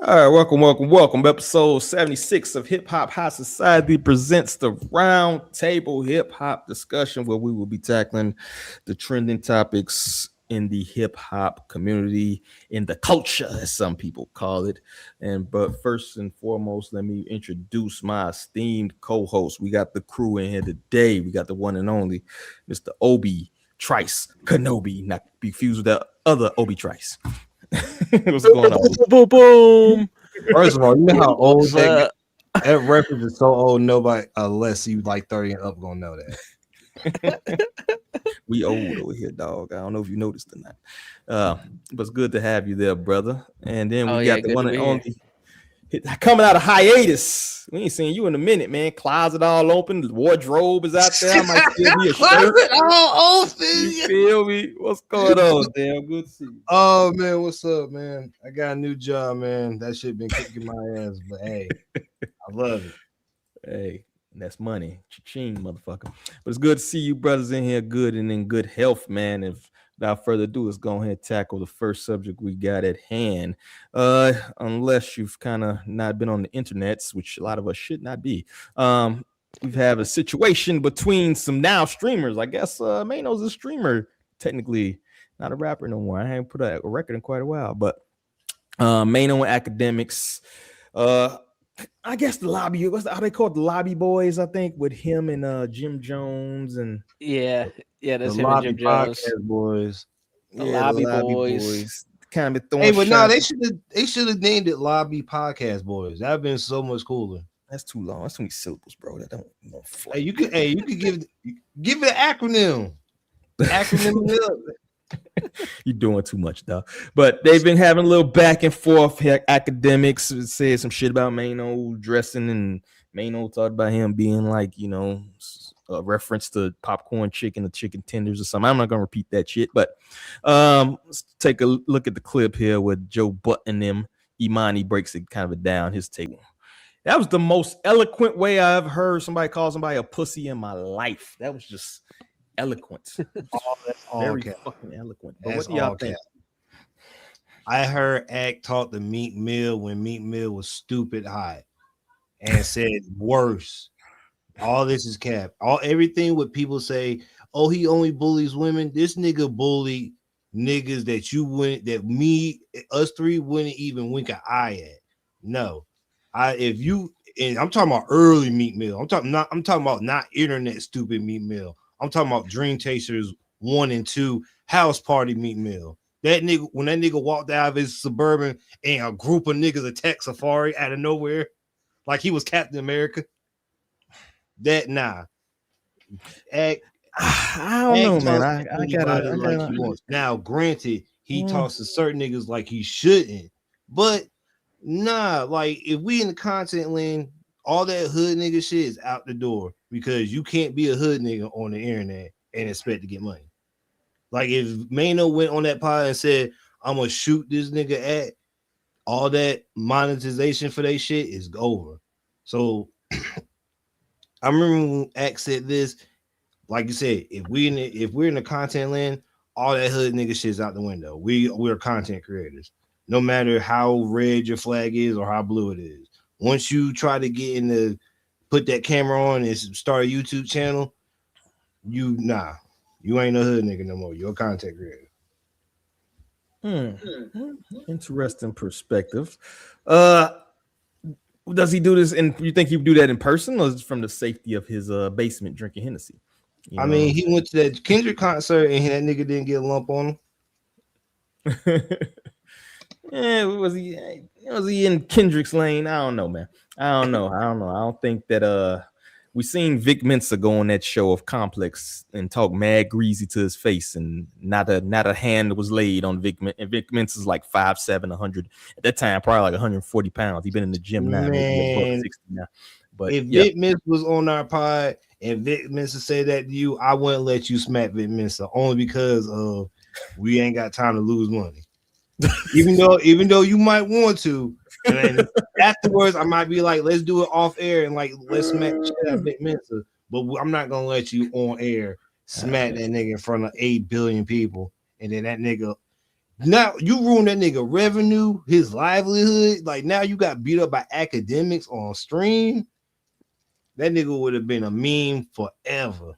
All right, welcome. Episode 76 of Hip Hop High Society presents the Roundtable Hip Hop discussion, where we will be tackling the trending topics in the hip hop community, in the culture, as some people call it. But first and foremost, let me introduce my esteemed co-host. We got the crew in here today. We got the one and only Mr. Obi Trice Kenobi, not to be confused with the other Obi Trice. What's going on? Boom, boom. First of all, you know how old that reference is so old, nobody, unless you like 30 and up, gonna know that. We old over here, dog. I don't know if you noticed or not. But it's good to have you there, brother. And then we got the one and only coming out of hiatus. We ain't seen you in a minute, man. Closet all open, the wardrobe is out there. I might still be a shirt. all open. You feel me? What's going on, damn? Good to see you. Oh man, what's up, man? I got a new job, man. That shit been kicking my ass, but hey, I love it. Hey, that's money. Cha-ching, motherfucker. But it's good to see you brothers in here, good and in good health, man. If without further ado, let's go ahead and tackle the first subject we got at hand. Unless you've kind of not been on the internets, which a lot of us should not be. We've had a situation between some now streamers. I guess Maino's a streamer, technically not a rapper no more. I haven't put a record in quite a while, but Maino and Akademiks. I guess the lobby, how they call it, the lobby boys, I think, with him and Jim Jones and yeah, that's the him and Jim Jones. Boys. The lobby boys. Kind of throwing. Hey, but no, they should have named it Lobby Podcast Boys. That'd been so much cooler. That's too long. That's too many syllables, bro. That don't fly. Hey, you could give it an acronym. You're doing too much, though. But they've been having a little back and forth. Akademiks said some shit about Maino dressing, and Maino talked about him being like, you know, a reference to popcorn chicken or chicken tenders or something. I'm not gonna repeat that shit, but let's take a look at the clip here with Joe Butt and them. Imani breaks it kind of down his table. That was the most eloquent way I've heard somebody call somebody a pussy in my life. That was just eloquent. Very fucking eloquent. But what do y'all think? I heard Act talk to Meek Mill when Meek Mill was stupid hot and said worse. All this is cap. Everything what people say, oh, he only bullies women. This nigga bullied niggas that you wouldn't, us three wouldn't even wink an eye at. No. I'm talking about early Meek Mill. I'm talking about not internet stupid Meek Mill. I'm talking about Dream Chasers 1 and 2, House Party Meek Mill. That nigga, when that nigga walked out of his Suburban and a group of niggas attacked Safari out of nowhere, like he was Captain America. That nah. I don't know, man. I gotta like he wants. Now, granted, he talks to certain niggas like he shouldn't, but nah, like if we in the content lane, all that hood nigga shit is out the door because you can't be a hood nigga on the internet and expect to get money. Like if Maino went on that pod and said, I'm gonna shoot this nigga at, all that monetization for that shit is over. So I remember when X said this, like you said, if we're in the content land, all that hood nigga shit's out the window. We're content creators. No matter how red your flag is or how blue it is. Once you try to get put that camera on and start a YouTube channel, you ain't no hood nigga no more. You're a content creator. Interesting perspective. Does he do this? And you think he would do that in person, or is it from the safety of his basement drinking Hennessy? I mean, he went to that Kendrick concert and that nigga didn't get a lump on him. Yeah, was he in Kendrick's lane? I don't know, man. I don't know. I don't think that we seen Vic Mensa go on that show of Complex and talk mad greasy to his face, and not a hand was laid on Vic. And Vic Mensa's like 5'7", 100 at that time, probably like 140 pounds. He's been in the gym now, maybe 60 now. But if Vic Mensa was on our pod and Vic Mensa said that to you, I wouldn't let you smack Vic Mensa only because we ain't got time to lose money. even though you might want to, and then afterwards I might be like, let's do it off air and like let's smack shit out of Vic Mensa, but I'm not gonna let you on air smack that nigga in front of 8 billion people, and then that nigga Now you ruined that nigga revenue, his livelihood. Like now you got beat up by Akademiks on stream. That nigga would have been a meme forever.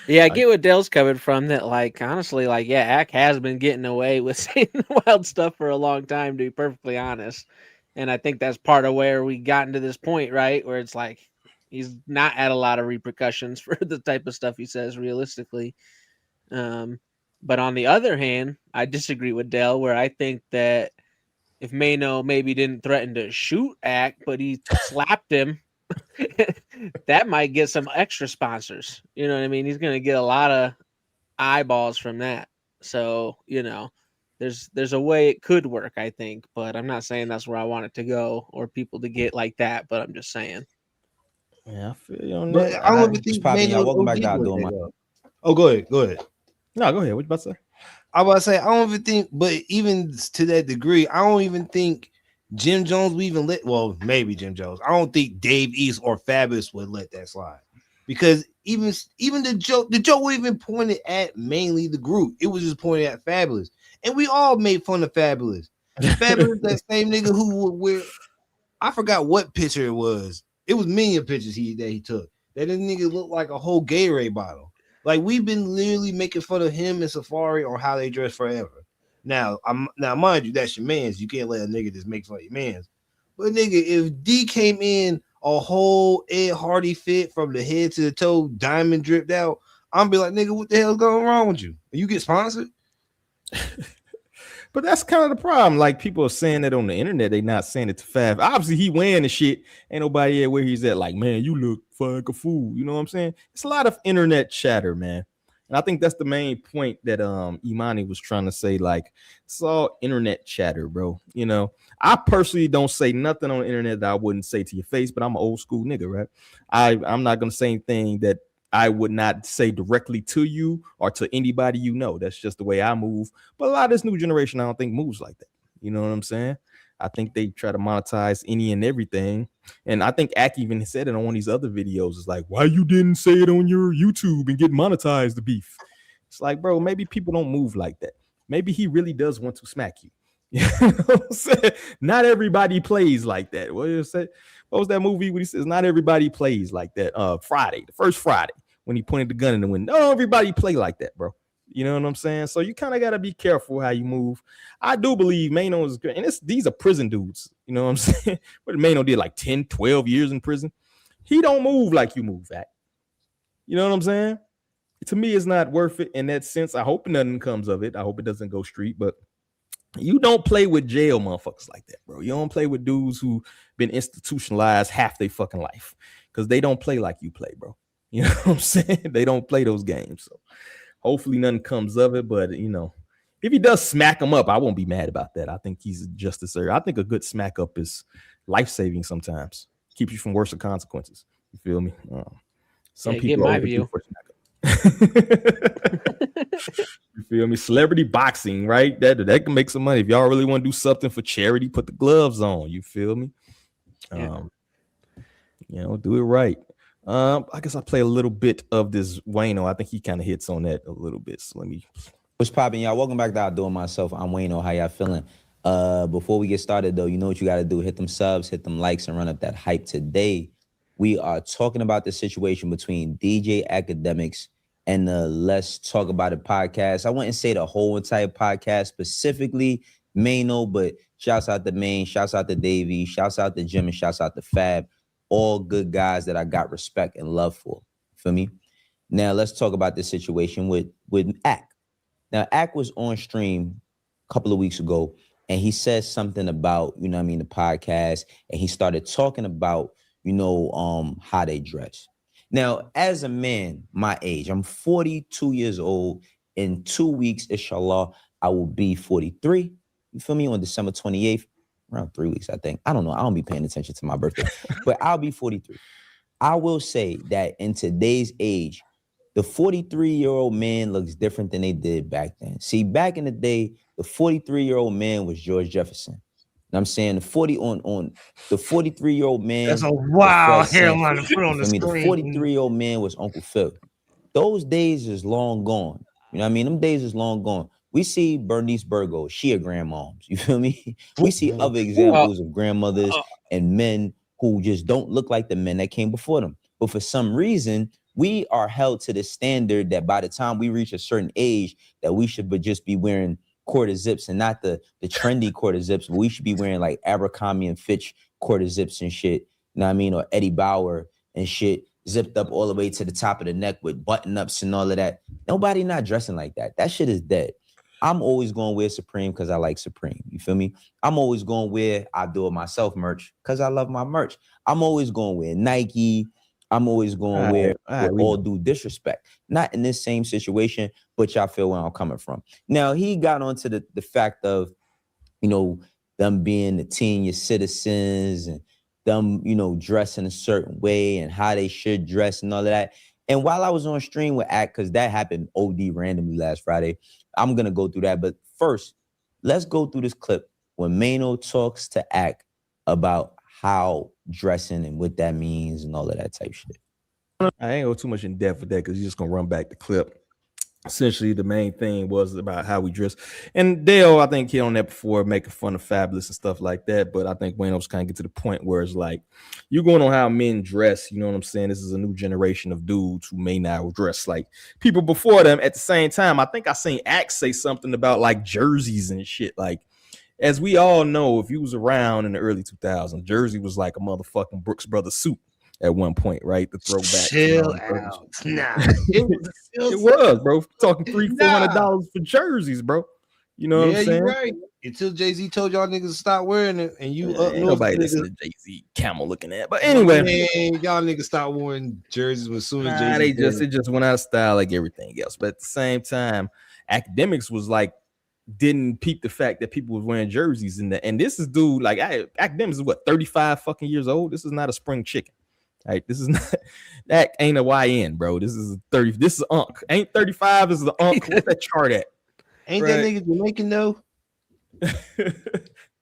Yeah, I get what Dale's coming from. That, like, honestly, like, yeah, Ack has been getting away with saying wild stuff for a long time, to be perfectly honest. And I think that's part of where we gotten to this point, right? Where it's like he's not at a lot of repercussions for the type of stuff he says realistically. But on the other hand, I disagree with Dale, where I think that if Maino maybe didn't threaten to shoot Ack, but he slapped him, that might get some extra sponsors. You know what I mean? He's going to get a lot of eyeballs from that. So, there's a way it could work, I think, but I'm not saying that's where I want it to go or people to get like that, but I'm just saying. Yeah, I feel you on But that. I don't even think Y'all. Welcome back to OD doing my. Oh, go ahead. No, go ahead. What you about to say? I was about to say I don't even think, but even to that degree, I don't even think Jim Jones would even let. Well, maybe Jim Jones. I don't think Dave East or Fabulous would let that slide because even the joke was even pointed at mainly the group. It was just pointed at Fabulous, and we all made fun of Fabulous. Fabulous, that same nigga who would wear. I forgot what picture it was. It was many pictures he took. That nigga looked like a whole Gatorade bottle. Like we've been literally making fun of him and Safari on how they dress forever. Now, mind you, that's your man's. You can't let a nigga just make fun of your man's. But nigga, if D came in a whole Ed Hardy fit from the head to the toe, diamond dripped out, I'm be like, nigga, what the hell's going wrong with you? You get sponsored? But that's kind of the problem. Like people are saying that on the internet, they not saying it to Fab. Obviously, he wearing the shit. Ain't nobody at where he's at. Like, man, you look like a fool. You know what I'm saying? It's a lot of internet chatter, man. And I think that's the main point that Imani was trying to say. Like, it's all internet chatter, bro. You know, I personally don't say nothing on the internet that I wouldn't say to your face, but I'm an old school nigga, right? I'm not gonna say anything that I would not say directly to you or to anybody you know. That's just the way I move. But a lot of this new generation, I don't think moves like that. You know what I'm saying? I think they try to monetize any and everything. And I think Ak even said it on one of these other videos. It's like, why you didn't say it on your YouTube and get monetized the beef? It's like, bro, maybe people don't move like that. Maybe he really does want to smack you. You know what I'm saying? Not everybody plays like that. What was that movie when he says not everybody plays like that? Friday, the first Friday, when he pointed the gun in the window. No, everybody play like that, bro. You know what I'm saying? So you kind of got to be careful how you move. I do believe Maino is great. And these are prison dudes. You know what I'm saying? But Maino did like 10, 12 years in prison. He don't move like you move, Zach. You know what I'm saying? To me, it's not worth it in that sense. I hope nothing comes of it. I hope it doesn't go street, but you don't play with jail motherfuckers like that, bro. You don't play with dudes who been institutionalized half their fucking life because they don't play like you play, bro. You know what I'm saying? They don't play those games. So hopefully nothing comes of it. But, you know, if he does smack him up, I won't be mad about that. I think he's just as serious. I think a good smack up is life-saving sometimes. Keeps you from worse consequences. You feel me? Some people get my view. You feel me? Celebrity boxing, right? That can make some money. If y'all really want to do something for charity, put the gloves on. You feel me? You know, do it right. I guess I'll play a little bit of this Wayno. I think he kind of hits on that a little bit. So let me. What's popping, y'all? Welcome back to Outdoing Myself. I'm Wayno. How y'all feeling? Before we get started, though, you know what you got to do. Hit them subs, hit them likes, and run up that hype. Today, we are talking about the situation between DJ Akademiks and the Let's Talk About It podcast. I wouldn't say the whole entire podcast, specifically Maino, but shouts out to Maine, shouts out to Davey, shouts out to Jim, and shouts out to Fab. All good guys that I got respect and love for. Feel me? Now, let's talk about this situation with Ak. Now, Ak was on stream a couple of weeks ago, and he said something about, you know what I mean, the podcast, and he started talking about, you know, how they dress. Now, as a man, my age, I'm 42 years old. In 2 weeks, inshallah, I will be 43. You feel me? On December 28th, around 3 weeks, I think. I don't know. I don't be paying attention to my birthday, but I'll be 43. I will say that in today's age, the 43-year-old man looks different than they did back then. See, back in the day, the 43-year-old man was George Jefferson. I'm saying the 43-year-old man. That's a wild hairline to put on the screen. The 43-year-old man was Uncle Phil. Those days is long gone. You know what I mean? Them days is long gone. We see Bernice Burgos, she a grandmoms. You feel me? We see other examples of grandmothers and men who just don't look like the men that came before them. But for some reason, we are held to the standard that by the time we reach a certain age, that we should just be wearing quarter zips and not the trendy quarter zips, but we should be wearing like Abercrombie and Fitch quarter zips and shit. You know what I mean? Or Eddie Bauer and shit, zipped up all the way to the top of the neck with button ups and all of that. Nobody not dressing like that. That shit is dead. I'm always going to wear Supreme because I like Supreme. You feel me? I'm always going to wear I do it myself merch because I love my merch. I'm always going to wear Nike. I'm always going to wear with all due disrespect. Not in this same situation, but y'all feel where I'm coming from. Now, he got onto the fact of, you know, them being the senior citizens and them, you know, dressing a certain way and how they should dress and all of that. And while I was on stream with Act, because that happened OD randomly last Friday, I'm going to go through that. But first, let's go through this clip when Maino talks to Act about how dressing and what that means and all of that type shit. I ain't go too much in depth with that because you're just going to run back the clip. Essentially, the main thing was about how we dress. And Dale, I think, hit on that before, making fun of Fabulous and stuff like that. But I think Wayne was kind of get to the point where it's like, you're going on how men dress. You know what I'm saying? This is a new generation of dudes who may not dress like people before them. At the same time, I think I seen Axe say something about like jerseys and shit. Like, as we all know, if you was around in the early 2000s, jersey was like a motherfucking Brooks Brothers suit at one point, right? The throwback. Chill out. Nah, it was, bro. Talking $300-$400 for jerseys, bro. You know what I'm saying? You're right. Until Jay-Z told y'all niggas to stop wearing it, and you up north, nobody listen to Jay-Z camel looking at. But anyway, man, y'all niggas stop wearing jerseys as soon as Jay-Z. It just went out of style like everything else. But at the same time, Akademiks was like, didn't peep the fact that people was wearing jerseys in that. And this is dude, like Akademiks is what, 35 fucking years old. This is not a spring chicken. Right, this is not, that ain't a YN, bro. This is 30. This is Unk. Ain't 35 is the Unk. What's that chart at? Ain't that nigga Jamaican though?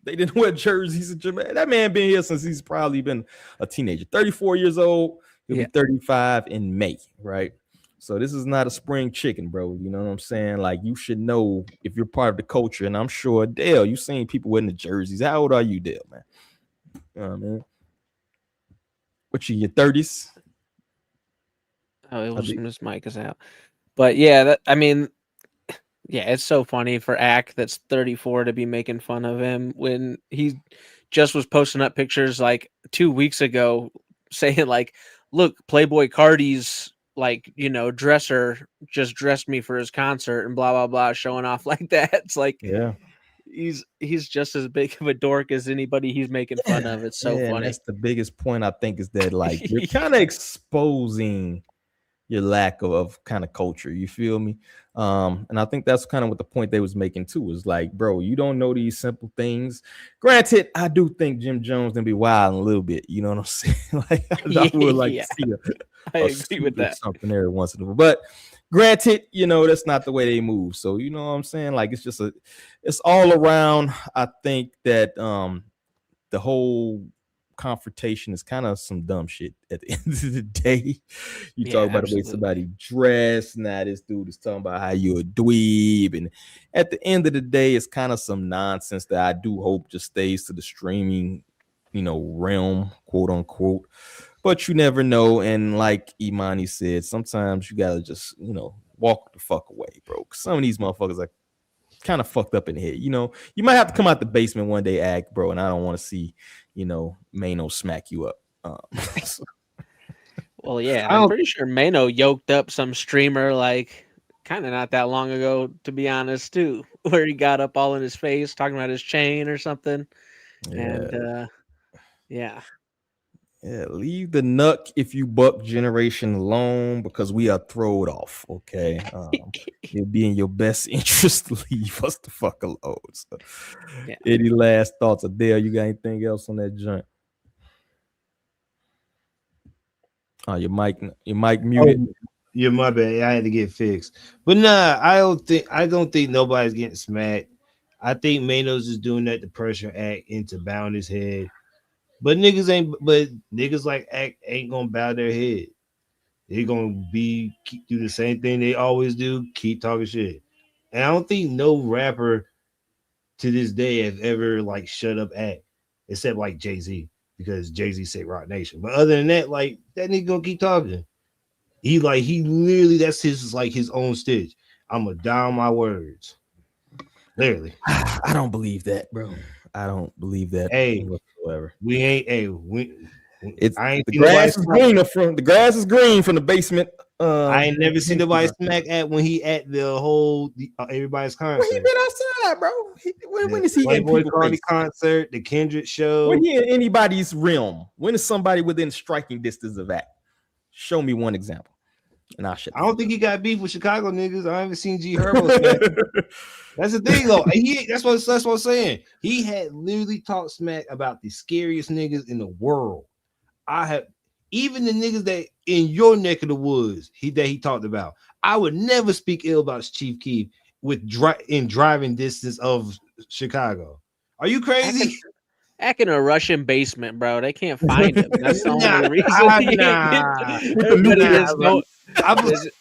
They didn't wear jerseys in Jamaica. That man been here since he's probably been a teenager. 34 years old. He'll be 35 in May, right? So this is not a spring chicken, bro. You know what I'm saying? Like, you should know if you're part of the culture. And I'm sure, Dale, you seen people wearing the jerseys. How old are you, Dale, man? You know what I mean? What you, your 30s? Oh, it was Miss Mike is out. But yeah, it's so funny for Ack that's 34 to be making fun of him when he just was posting up pictures like 2 weeks ago saying like, look, Playboy Cardi's like, you know, dresser just dressed me for his concert and blah, blah, blah, showing off like that. It's like, yeah. He's just as big of a dork as anybody he's making fun of. It's so funny. That's the biggest point, I think, is that like you're kind of exposing your lack of kind of culture. You feel me? And I think that's kind of what the point they was making too, is like, bro, you don't know these simple things. Granted, I do think Jim Jones gonna be wild a little bit. You know what I'm saying? Like, I would like to see I agree with that. Something there once in a while, but granted, you know, that's not the way they move. So, you know what I'm saying? Like, it's all around. I think that the whole confrontation is kind of some dumb shit at the end of the day. You talk about the way somebody dressed. Now this dude is talking about how you're a dweeb. And at the end of the day, it's kind of some nonsense that I do hope just stays to the streaming, you know, realm, quote unquote. But you never know. And like Imani said, sometimes you gotta just, you know, walk the fuck away, bro. Some of these motherfuckers are kind of fucked up in the head. You know, you might have to come out the basement one day, Act, bro. And I don't want to see, you know, Maino smack you up. Well, yeah, I'm pretty sure Maino yoked up some streamer like kind of not that long ago, to be honest, too, where he got up all in his face talking about his chain or something. Yeah. And yeah, leave the nuck if you buck generation alone, because we are throwed off. Okay, it'd be in your best interest to leave us the fuck alone. So, any last thoughts, Adele? You got anything else on that joint? Oh, your mic muted. Yeah, my bad. I had to get fixed. But nah, I don't think nobody's getting smacked. I think Maino's just doing that to pressure Act into bowing his head. But niggas like Act ain't gonna bow their head. They're gonna do the same thing they always do, keep talking shit. And I don't think no rapper to this day has ever like shut up except like Jay-Z, because Jay-Z said Rock Nation. But other than that, like that nigga gonna keep talking. He literally, that's his own stitch. I'm gonna down my words. Literally. I don't believe that, bro. I don't believe that whatsoever. I ain't the seen grass is greener from the grass is green from the basement. I ain't never seen nobody smack at when he at the whole everybody's concert. Well, he been outside, bro. When is he in Playboy people's Cardi face? concert, the Kendrick show? When he in anybody's realm? When is somebody within striking distance of that? Show me one example, and I'll shut. I don't think he got beef with Chicago niggas. I haven't seen G Herbo smack. That's the thing, though. That's what I'm saying. He had literally talked smack about the scariest niggas in the world. Even the niggas that in your neck of the woods that he talked about. I would never speak ill about Chief Keef in driving distance of Chicago. Are you crazy? Back in a Russian basement, bro. They can't find him. That's the only reason.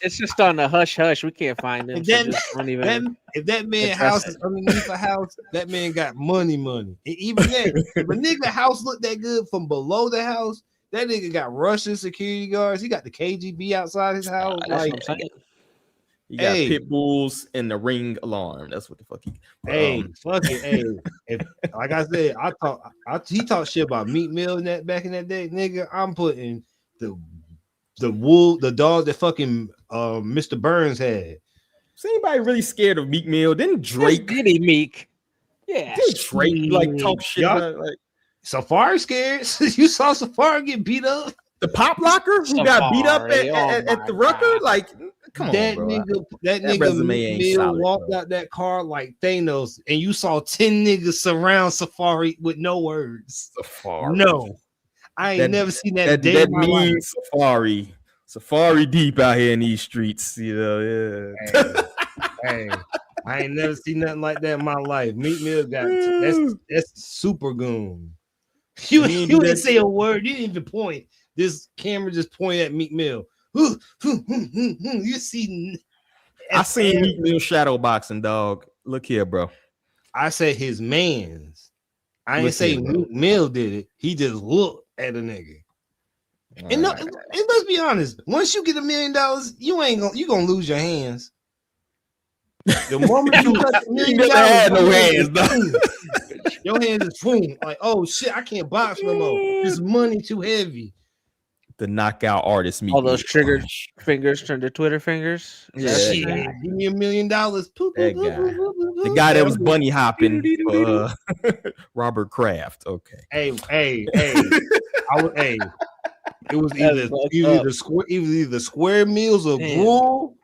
It's just on the hush hush. We can't find him. If that man house is underneath a house, that man got money. And even then, if a nigga house looked that good from below the house, that nigga got Russian security guards. He got the KGB outside his house. That's what I'm saying. You got pit bulls and the ring alarm. That's what the fuck he. Like I said, he talked shit about Meat Mill back in that day, nigga. I'm putting the dog that fucking Mr. Burns had. Is anybody really scared of Meat Mill? Didn't Drake? Diddy Meek? Yeah. Didn't Drake like talk shit about like Safari scared? You saw Safari get beat up? The Pop Locker who got beat up at the Rucker? Like, come on, bro. That nigga Mill walked out that car like Thanos, and you saw 10 niggas surround Safari with no words. Safari. No. I ain't never seen that. That means Safari deep out here in these streets, you know. Yeah. Hey, I ain't never seen nothing like that in my life. Meat Mill got that's super goon. You didn't say a word. You didn't even point. This camera just pointed at Meat Mill. You see? I seen Meat Mill shadow boxing, dog. Look here, bro. I said his man's. I ain't say Meat Mill did it. He just looked at a nigga. And let's be honest. Once you get $1 million, you gonna lose your hands. The moment you touch $1 million, you never had no hands, dog. Your hands is boom. Like, oh shit, I can't box no more. This money too heavy. The knockout artist, all those triggered fingers turned to Twitter fingers. Yeah, give me $1 million. The guy that was bunny hopping for Robert Kraft. Okay. Hey. It was either square meals or gruel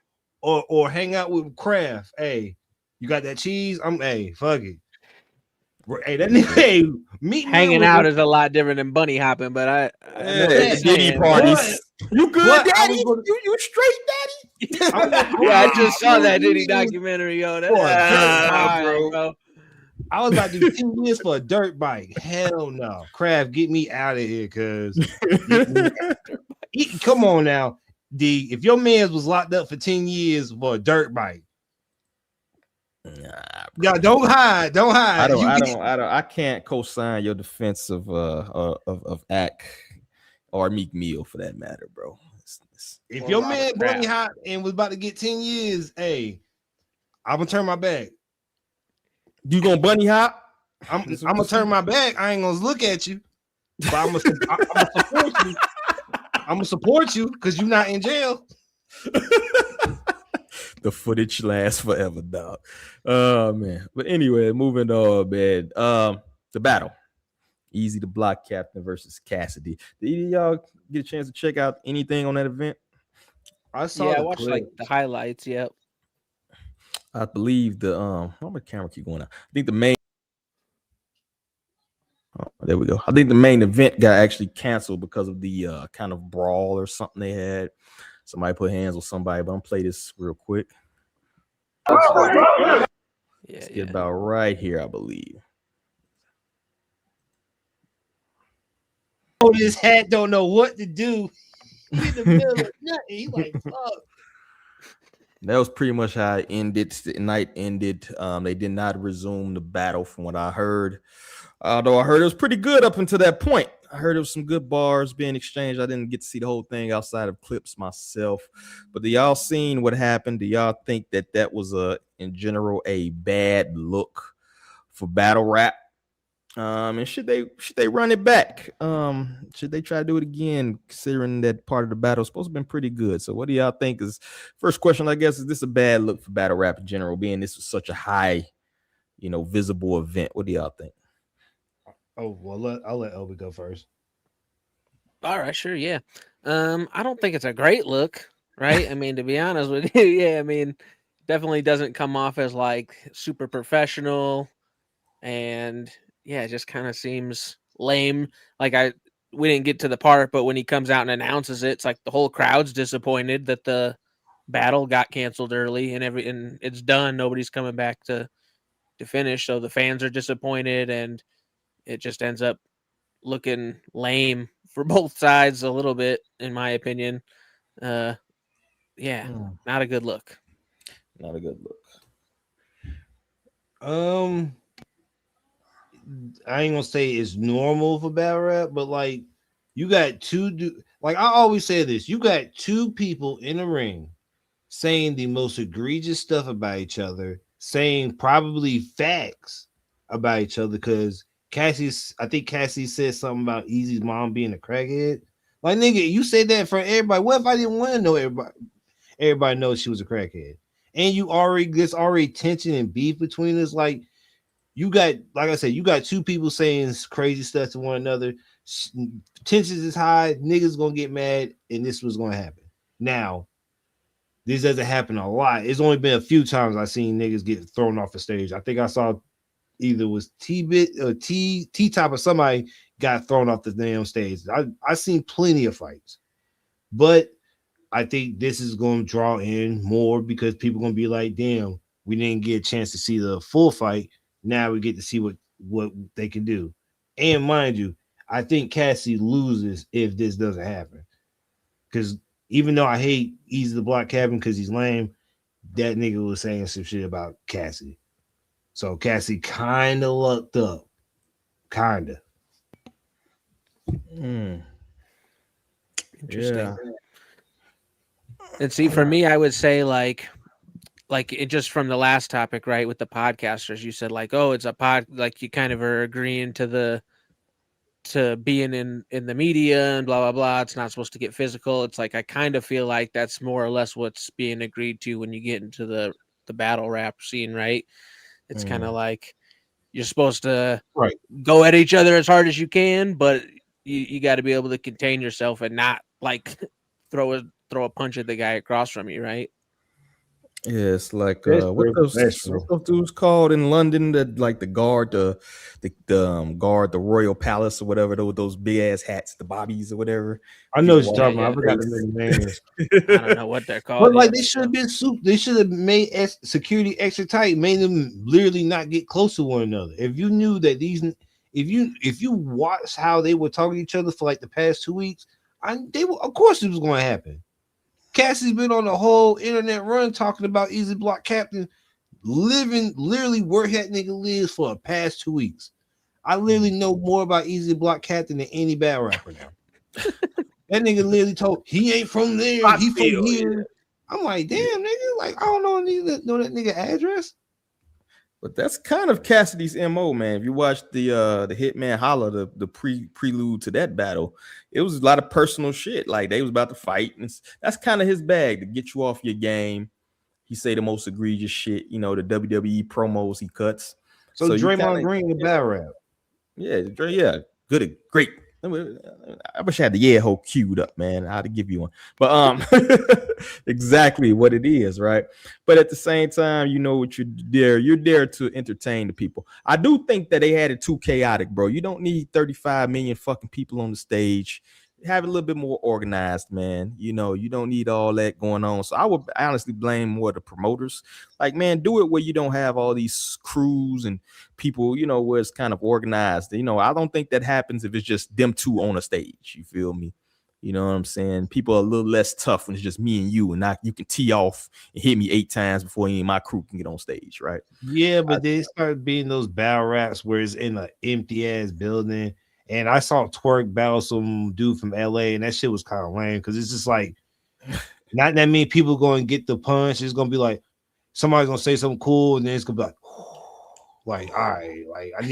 or hang out with Kraft. Hey, you got that cheese? Fuck it. Hey, that nigga, hanging out is a lot different than bunny hopping, but Diddy parties. You good, Daddy? You straight, Daddy? I just saw that Diddy documentary, yo. That's bro. I was about to do 10 years for a dirt bike. Hell no. Kraft, get me out of here, cuz. Come on now. If your man was locked up for 10 years for a dirt bike. Nah, don't hide. I can't co-sign your defense of Ak or Meek Mill for that matter, bro. If your man bunny hot and was about to get 10 years, hey, I'm gonna turn my back. You gonna bunny hop? I'm gonna turn my back. I ain't gonna look at you, but I'm gonna support you. I'm gonna support you because you're not in jail. The footage lasts forever, dog. Oh man. But anyway, moving on, man. The battle. Eazy the Block Captain versus Cassidy. Did y'all get a chance to check out anything on that event? I watched like the highlights. Yep. I believe how my camera keep going out? I think the main. Oh, there we go. I think the main event got actually canceled because of the kind of brawl or something they had. Somebody put hands on somebody, but I'm gonna play this real quick. Let's get about right here, I believe. Oh, this hat don't know what to do. We in the middle of nothing. He like, fuck. That was pretty much how it ended. The night ended. They did not resume the battle, from what I heard. Although I heard it was pretty good up until that point. I heard there was some good bars being exchanged. I didn't get to see the whole thing outside of clips myself. But do y'all seen what happened? Do y'all think that that was in general, a bad look for battle rap? And should they run it back? Should they try to do it again, considering that part of the battle is supposed to have been pretty good? So what do y'all think is first question, I guess, is this a bad look for battle rap in general, being this was such a high, visible event? What do y'all think? Oh, well, I'll let Obi go first. All right, sure, yeah. I don't think it's a great look, right? I mean, to be honest with you, yeah, I mean, definitely doesn't come off as like super professional, and yeah, it just kind of seems lame. Like we didn't get to the part, but when he comes out and announces it, it's like the whole crowd's disappointed that the battle got canceled early and it's done. Nobody's coming back to finish, so the fans are disappointed, and it just ends up looking lame for both sides a little bit, in my opinion. Yeah, not a good look. Not a good look. I ain't gonna say it's normal for battle rap, but like you got like I always say this, you got two people in the ring saying the most egregious stuff about each other, saying probably facts about each other. Because I think Cassidy said something about Eazy's mom being a crackhead. Like, nigga, you said that for everybody. What if I didn't want to know everybody knows she was a crackhead? And there's already tension and beef between us. Like, you got, like I said, you got two people saying crazy stuff to one another. Tensions is high, niggas gonna get mad, and this was gonna happen. Now, this doesn't happen a lot. It's only been a few times I've seen niggas get thrown off the stage. I think I saw either was T-Bit or T-Top or somebody got thrown off the damn stage. I seen plenty of fights. But I think this is going to draw in more because people are going to be like, damn, we didn't get a chance to see the full fight. Now we get to see what they can do. And mind you, I think Cassidy loses if this doesn't happen. Because even though I hate Eazy the Block Cabin because he's lame, that nigga was saying some shit about Cassidy. So Cassidy kind of lucked up. Kind of. Interesting. Yeah. And see, for me, I would say like it just from the last topic, right? With the podcasters, you said like, oh, it's a pod, like you kind of are agreeing to being in the media and blah blah blah. It's not supposed to get physical. It's like I kind of feel like that's more or less what's being agreed to when you get into the battle rap scene, right? It's kind of like you're supposed to go at each other as hard as you can, but you got to be able to contain yourself and not like throw a punch at the guy across from you, right? Yeah, it's like what those dudes called in London that like the guard guard the royal palace or whatever, those big ass hats, the bobbies or whatever. I know what you're talking about. I forgot the names. I don't know what they're called. But like they should have been they should have made security extra tight, made them literally not get close to one another. If you knew that if you watch how they were talking to each other for like the past 2 weeks, of course it was going to happen. Cassie's been on the whole internet run talking about Eazy Block Captain literally where that nigga lives for the past 2 weeks. I literally know more about Eazy Block Captain than any battle rapper now. That nigga literally told he ain't from there, he from here. Yeah. I'm like, damn, nigga, like I don't know that nigga address. But that's kind of Cassidy's MO, man. If you watch the Hitman Holla, the prelude to that battle, it was a lot of personal shit. Like they was about to fight, and that's kind of his bag to get you off your game. He say the most egregious shit, the WWE promos he cuts. So Draymond Green the battle rap. Yeah, good, great. I wish I had the hole queued up, man. I had to give you one, but exactly what it is, right? But at the same time, you know what you're there to entertain the people. I do think that they had it too chaotic, bro. You don't need 35 million fucking people on the stage. Have it a little bit more organized, man. You don't need all that going on. So I would honestly blame more the promoters. Like, man, do it where you don't have all these crews and people, where it's kind of organized. I don't think that happens if it's just them two on a stage. You feel me? You know what I'm saying? People are a little less tough when it's just me and you, and you can tee off and hit me 8 times before any of my crew can get on stage, right? Yeah, but they start being those battle raps where it's in an empty ass building. And I saw Twerk battle some dude from LA, and that shit was kind of lame because it's just like not that many people going to get the punch. It's gonna be like somebody's gonna say something cool, and then it's gonna be like all right, like I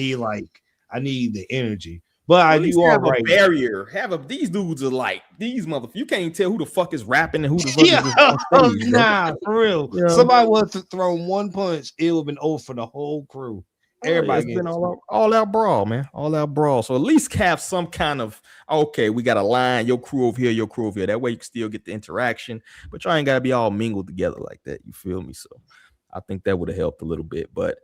need the energy. But At least you are have right. a barrier. These dudes are like these motherfuckers. You can't tell who the fuck is rapping and who the fuck is just on stage, nah, for real. You know? Somebody was to throw one punch, it would have been over for the whole crew. Everybody it's been all out brawl, man. All out brawl. So at least have some kind of okay, we got a line, your crew over here, your crew over here. That way you can still get the interaction, but y'all ain't gotta be all mingled together like that. You feel me? So I think that would have helped a little bit. But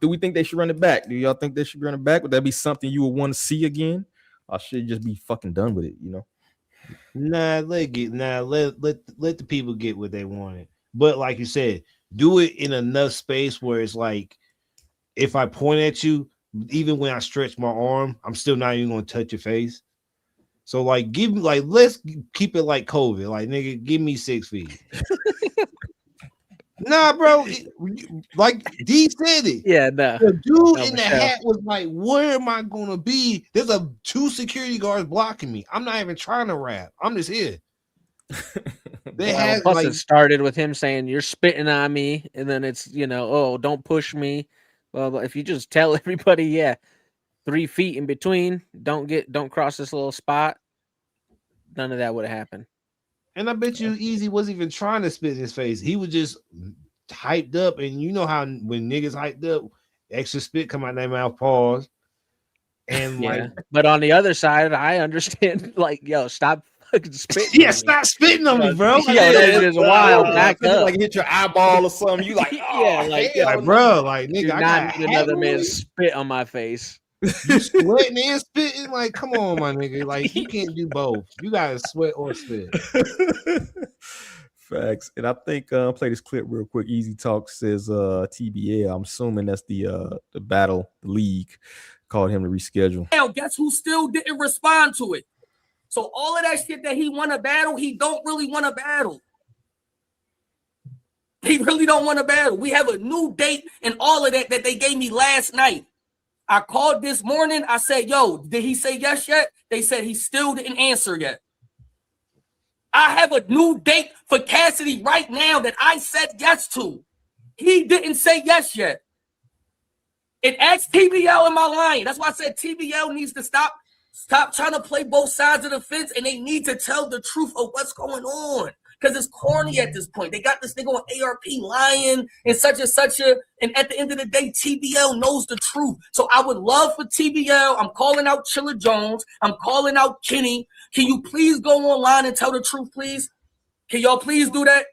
do we think they should run it back? Do y'all think they should run it back? Would that be something you would want to see again? Or should you just be fucking done with it, you know? Nah, let the people get what they wanted. But like you said, do it in enough space where it's like if I point at you, even when I stretch my arm, I'm still not even gonna touch your face. So like let's keep it like COVID. Like nigga, give me 6 feet. Nah, bro. Like D said it. Yeah, no. The dude in the hat was like, "Where am I gonna be? There's 2 security guards blocking me. I'm not even trying to rap. I'm just here." Plus it started with him saying, "You're spitting on me," and then it's oh, don't push me. Well, if you just tell everybody, 3 feet in between, don't cross this little spot, none of that would have happened. And I bet you Eazy wasn't even trying to spit in his face. He was just hyped up. And you know how when niggas hyped up, extra spit come out their mouth, pause. And but on the other side, I understand, like, yo, stop fucking spitting. Stop spitting on me, bro. Yo, that is wild. Back up. Like hit your eyeball or something. You like, bro, like nigga, I got another man spit on my face. You sweating and spitting, like, come on, my nigga. Like, you can't do both. You gotta sweat or spit. Facts. And I think play this clip real quick. Eazy Talk says TBL. I'm assuming that's the battle league called him to reschedule. Now, guess who still didn't respond to it? So all of that shit that he want to battle, he don't really want to battle. He really don't want to battle. We have a new date and all of that they gave me last night. I called this morning. I said, yo, did he say yes yet? They said he still didn't answer yet. I have a new date for Cassidy right now that I said yes to. He didn't say yes yet. It asked TBL, am I lying? That's why I said TBL needs to stop trying to play both sides of the fence, and they need to tell the truth of what's going on. Because it's corny at this point. They got this nigga on ARP lying and such, and at the end of the day, TBL knows the truth. So I would love for TBL, I'm calling out Chilla Jones, I'm calling out Kenny. Can you please go online and tell the truth, please? Can y'all please do that?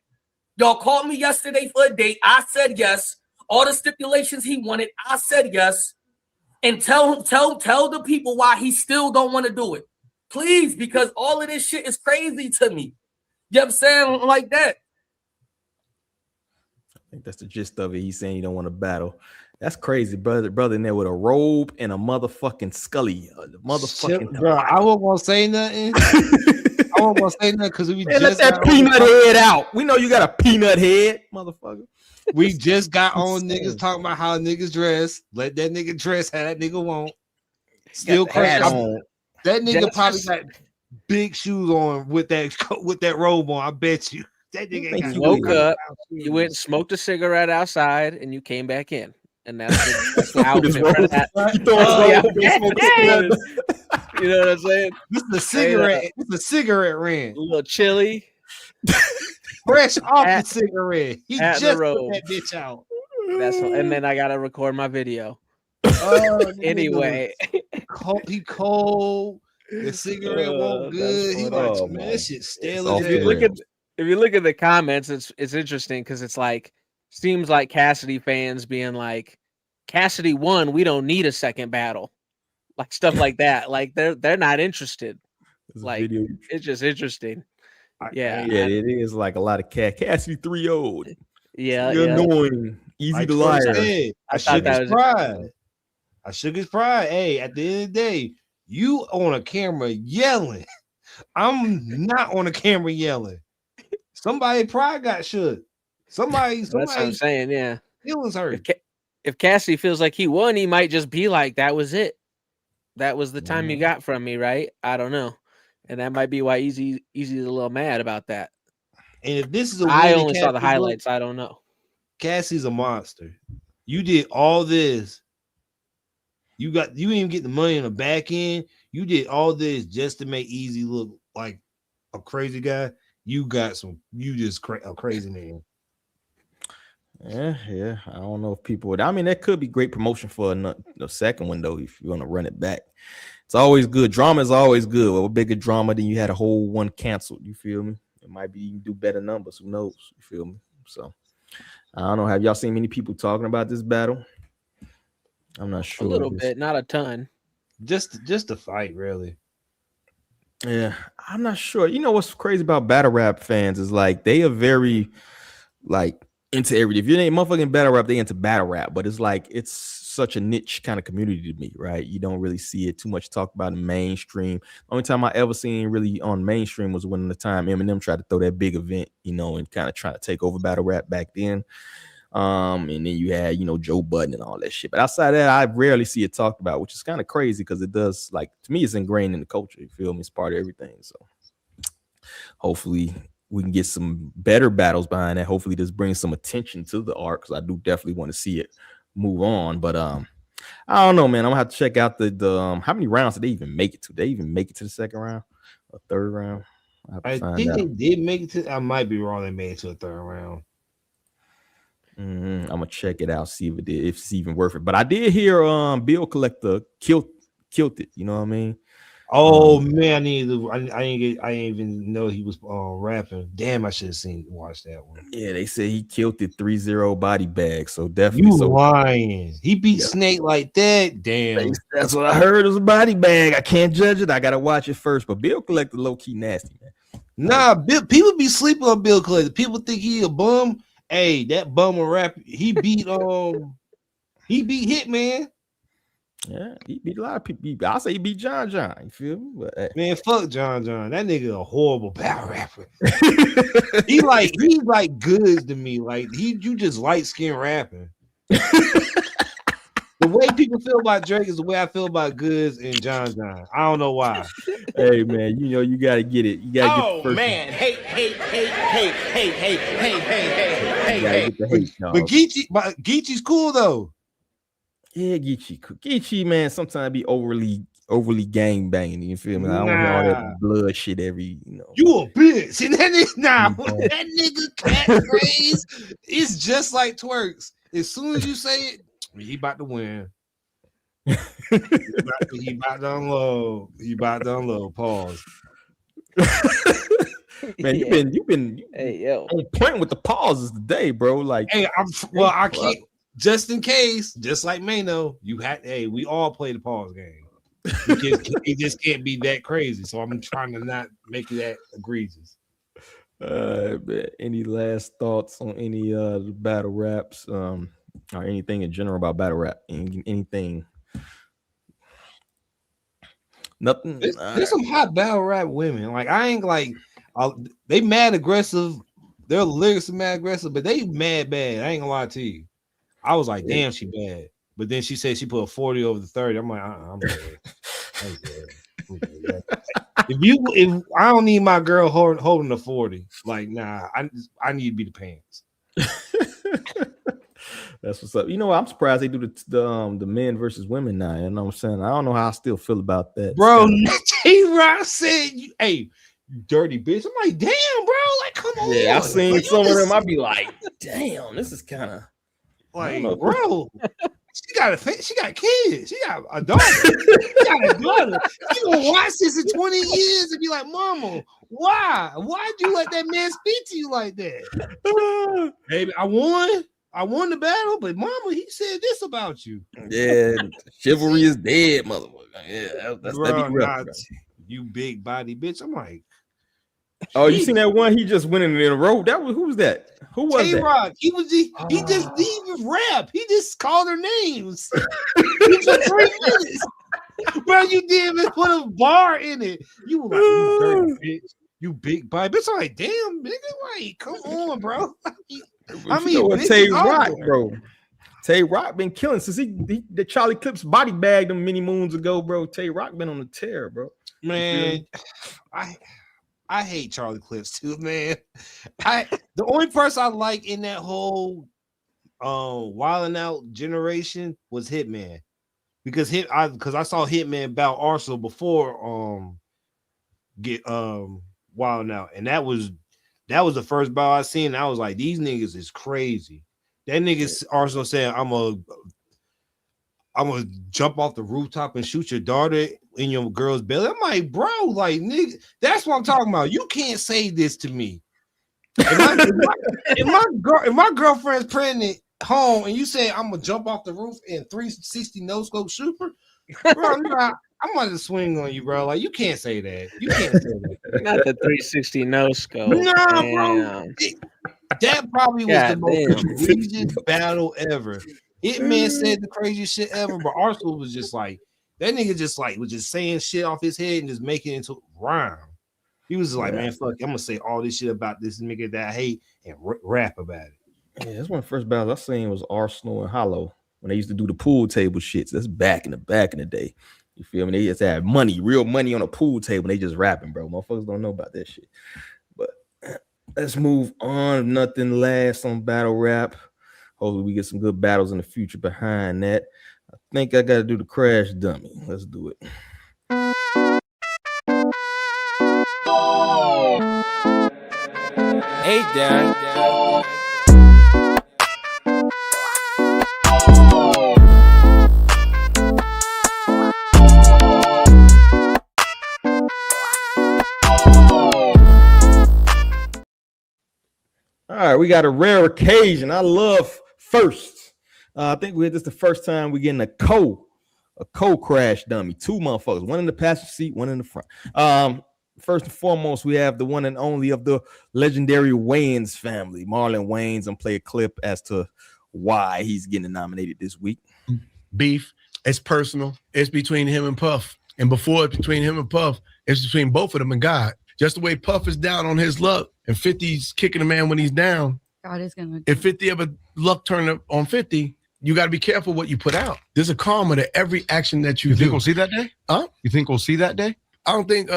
Y'all called me yesterday for a date. I said yes. All the stipulations he wanted, I said yes. And tell the people why he still don't want to do it. Please, because all of this shit is crazy to me. You know what I'm saying? Like that. I think that's the gist of it. He's saying you don't want to battle. That's crazy, brother in there with a robe and a motherfucking scully. Bro, I wasn't gonna say nothing. I wasn't gonna say nothing because we just let that peanut head out. We know you got a peanut head, motherfucker. We just got on niggas talking about how niggas dress. Let that nigga dress how that nigga want. Still crazy. That nigga probably got big shoes on with that robe on. I bet you. That nigga woke up, you went and smoked a cigarette outside, and you came back in. And that's the outfit for that. You know what I'm saying? This is a cigarette. This is a cigarette rant. A little chilly. Fresh off the cigarette. He just put that bitch out. And then I gotta record my video. Anyway, he cold. The cigarette won't good. He like, man, that shit stale. If you look at the comments, it's interesting because it's like seems like Cassidy fans being like, Cassidy won. We don't need a second battle, like stuff like that. Like they're not interested. Like it's just interesting. It is like a lot of Cassidy 3-0. Yeah, you're annoying, easy to lie. I shook his pride. Hey, at the end of the day, you on a camera yelling I'm not on the camera yelling. Somebody pride got shook. That's what I'm Somebody's saying. Yeah. feelings hurt. If Cassidy feels like he won, he might just be like, "That was it. That was the time you got from me, right?" I don't know, and that might be why Eazy's a little mad about that. And if this is a win, I only saw the highlights. I don't know. Cassie's a monster. You did all this. You didn't even get the money in the back end. You did all this just to make Eazy look like a crazy guy. You just a crazy man. Yeah. I don't know if people would. I mean, that could be great promotion for the second one, though, if you want to run it back. It's always good. Drama is always good. Well, a bigger drama than you had a whole one canceled. You feel me? It might be even do better numbers. Who knows? You feel me? So I don't know. Have y'all seen many people talking about this battle? I'm not sure. A little bit, not a ton. Just a fight, really. Yeah, I'm not sure. You know what's crazy about battle rap fans is like they are very like into everything. If you ain't motherfucking battle rap, they into battle rap, but it's like it's such a niche kind of community to me, right? You don't really see it too much talked about in mainstream. The only time I ever seen really on mainstream was when the time Eminem tried to throw that big event, you know, and kind of try to take over battle rap back then. And then you had, you know, Joe Budden and all that shit. But outside of that, I rarely see it talked about, which is kind of crazy because it does, like, to me, it's ingrained in the culture. You feel me? It's part of everything. So hopefully we can get some better battles behind that. Hopefully this brings some attention to the art because I do definitely want to see it move on. But I don't know, man. I'm gonna have to check out the how many rounds did they even make it to? Did they even make it to the second round or third round? I think they did make it to. I might be wrong. They made it to a third round. I'm gonna check it out, see if it's even worth it. But I did hear Bill Collector killed it. You know what I mean? Oh man, I didn't even know he was rapping. Damn, I should have watched that one. Yeah, they said he killed it 3-0 body bag. So definitely, you lying. He beat Snake like that. Damn, that's what I heard. It was a body bag. I can't judge it. I gotta watch it first. But Bill Collector low key nasty, man. Nah, people be sleeping on Bill Collector. People think he a bum. Hey, that bum rap. He beat Hitman. Yeah, he beat a lot of people. I'll say he beat John. You feel me? But, hey. Man, fuck John. That nigga a horrible battle rapper. he's like Goods to me. Like you just light skin rapping. The way people feel about Drake is the way I feel about Goods and John. I don't know why. Hey man, you know you gotta get it. You gotta get the first man, one. hey. Get the hate, no. But Geechee's cool though. Yeah, Geechee, man, sometimes be overly gang banging. You feel me? I don't want all that blood shit every, you know. You a bitch. And that nigga catchphrase is just like Twerks. As soon as you say it, he about to win. he about to unload. He about to unload. Pause. Man, you've been on point with the pauses today, bro. Like, hey, I can't. Just in case, just like Maino, we all play the pause game. It just can't be that crazy. So I'm trying to not make it that egregious. Any last thoughts on any the battle raps, or anything in general about battle rap? Anything? Nothing. There's some hot battle rap women. Like I ain't like they mad aggressive. Their lyrics are mad aggressive, but they mad bad. I ain't gonna lie to you. I was like, damn, she bad. But then she said she put a 40 over the 30. I'm like, I'm good. I'm good. If I don't need my girl holding the 40, like, nah, I need to be the pants. That's what's up. You know what? I'm surprised they do the men versus women now. You know what I'm saying? I don't know how I still feel about that. Bro, T-Rock said, hey, dirty bitch. I'm like, damn, bro. Like, come on. Yeah, I've seen like, some of them. I'd be like, damn, this is kind of like, bro. She got kids. She got a daughter. She got a daughter. You gonna watch this in 20 years and be like, mama, why? Why'd you let that man speak to you like that? Baby, I won the battle, but mama, he said this about you. Yeah, chivalry is dead, motherfucker. Yeah, that's bro, rough, bro. You big body bitch. I'm like, oh, you seen that one? He just went in a row. Who was that? Who was T-Rock. that? He just didn't rap. He just called her names. For 3 minutes. Bro, you didn't even put a bar in it. You were like, you dirty You big bite. It's like, damn, nigga, like, come on, bro. I mean, what Tay Rock, bro. Tay Rock been killing since the Charlie Clips body bagged him many moons ago, bro. Tay Rock been on the tear, bro. Man, I hate Charlie Clips too, man. The only person I like in that whole Wildin' Out generation was Hitman. Because I saw Hitman bout Arsenal before get Wildin' Out, and that was the first bout I seen. And I was like, these niggas is crazy. That niggas Arsenal saying I'm gonna jump off the rooftop and shoot your daughter in your girl's belly. I'm like, bro, like, nigga, that's what I'm talking about. You can't say this to me. If my girlfriend's pregnant home and you say I'm gonna jump off the roof and 360 no scope shoot her, bro, I'm gonna swing on you, bro. Like, you can't say that. You can't say that. Not the 360 no scope. No, bro. That probably was the most egregious battle ever. Hitman said the craziest shit ever, but Arsenal was just like, that nigga was just saying shit off his head and just making it into rhyme. He was like, man, fuck, I'm gonna say all this shit about this nigga that I hate and rap about it. Yeah, that's one of the first battles I seen was Arsenal and Hollow when they used to do the pool table shits. That's back in the day. You feel me? They just had real money on a pool table. And they just rapping, bro. Motherfuckers don't know about that shit. But let's move on. Nothing lasts on battle rap. Hopefully we get some good battles in the future behind that. I think I got to do the crash dummy. Let's do it. Hey, Dad. All right, we got a rare occasion. I love first. I think this is the first time we're getting a co-crash dummy. Two motherfuckers, one in the passenger seat, one in the front. First and foremost, we have the one and only of the legendary Wayans family, Marlon Wayans, and play a clip as to why he's getting nominated this week. Beef, it's personal. It's between him and Puff. And before it's between him and Puff, it's between both of them and God. Just the way Puff is down on his luck and 50's kicking a man when he's down. God is gonna. If 50 ever luck turn up on 50, you got to be careful what you put out. There's a karma to every action that you do. You think we'll see that day? Huh? You think we'll see that day? I don't think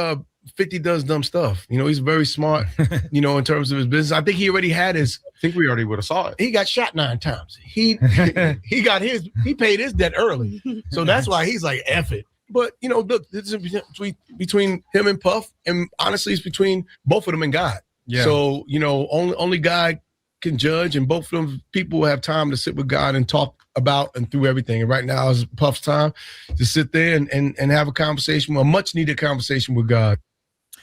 50 does dumb stuff. You know, he's very smart, you know, in terms of his business. I think he already had his. I think we already would have saw it. He got shot 9 times. He paid his debt early. So that's why he's like, F it. But, you know, look, this is between him and Puff, and honestly, it's between both of them and God. Yeah. So, you know, only God can judge, and both of them people have time to sit with God and talk about and through everything. And right now is Puff's time to sit there and have a conversation, a much-needed conversation with God.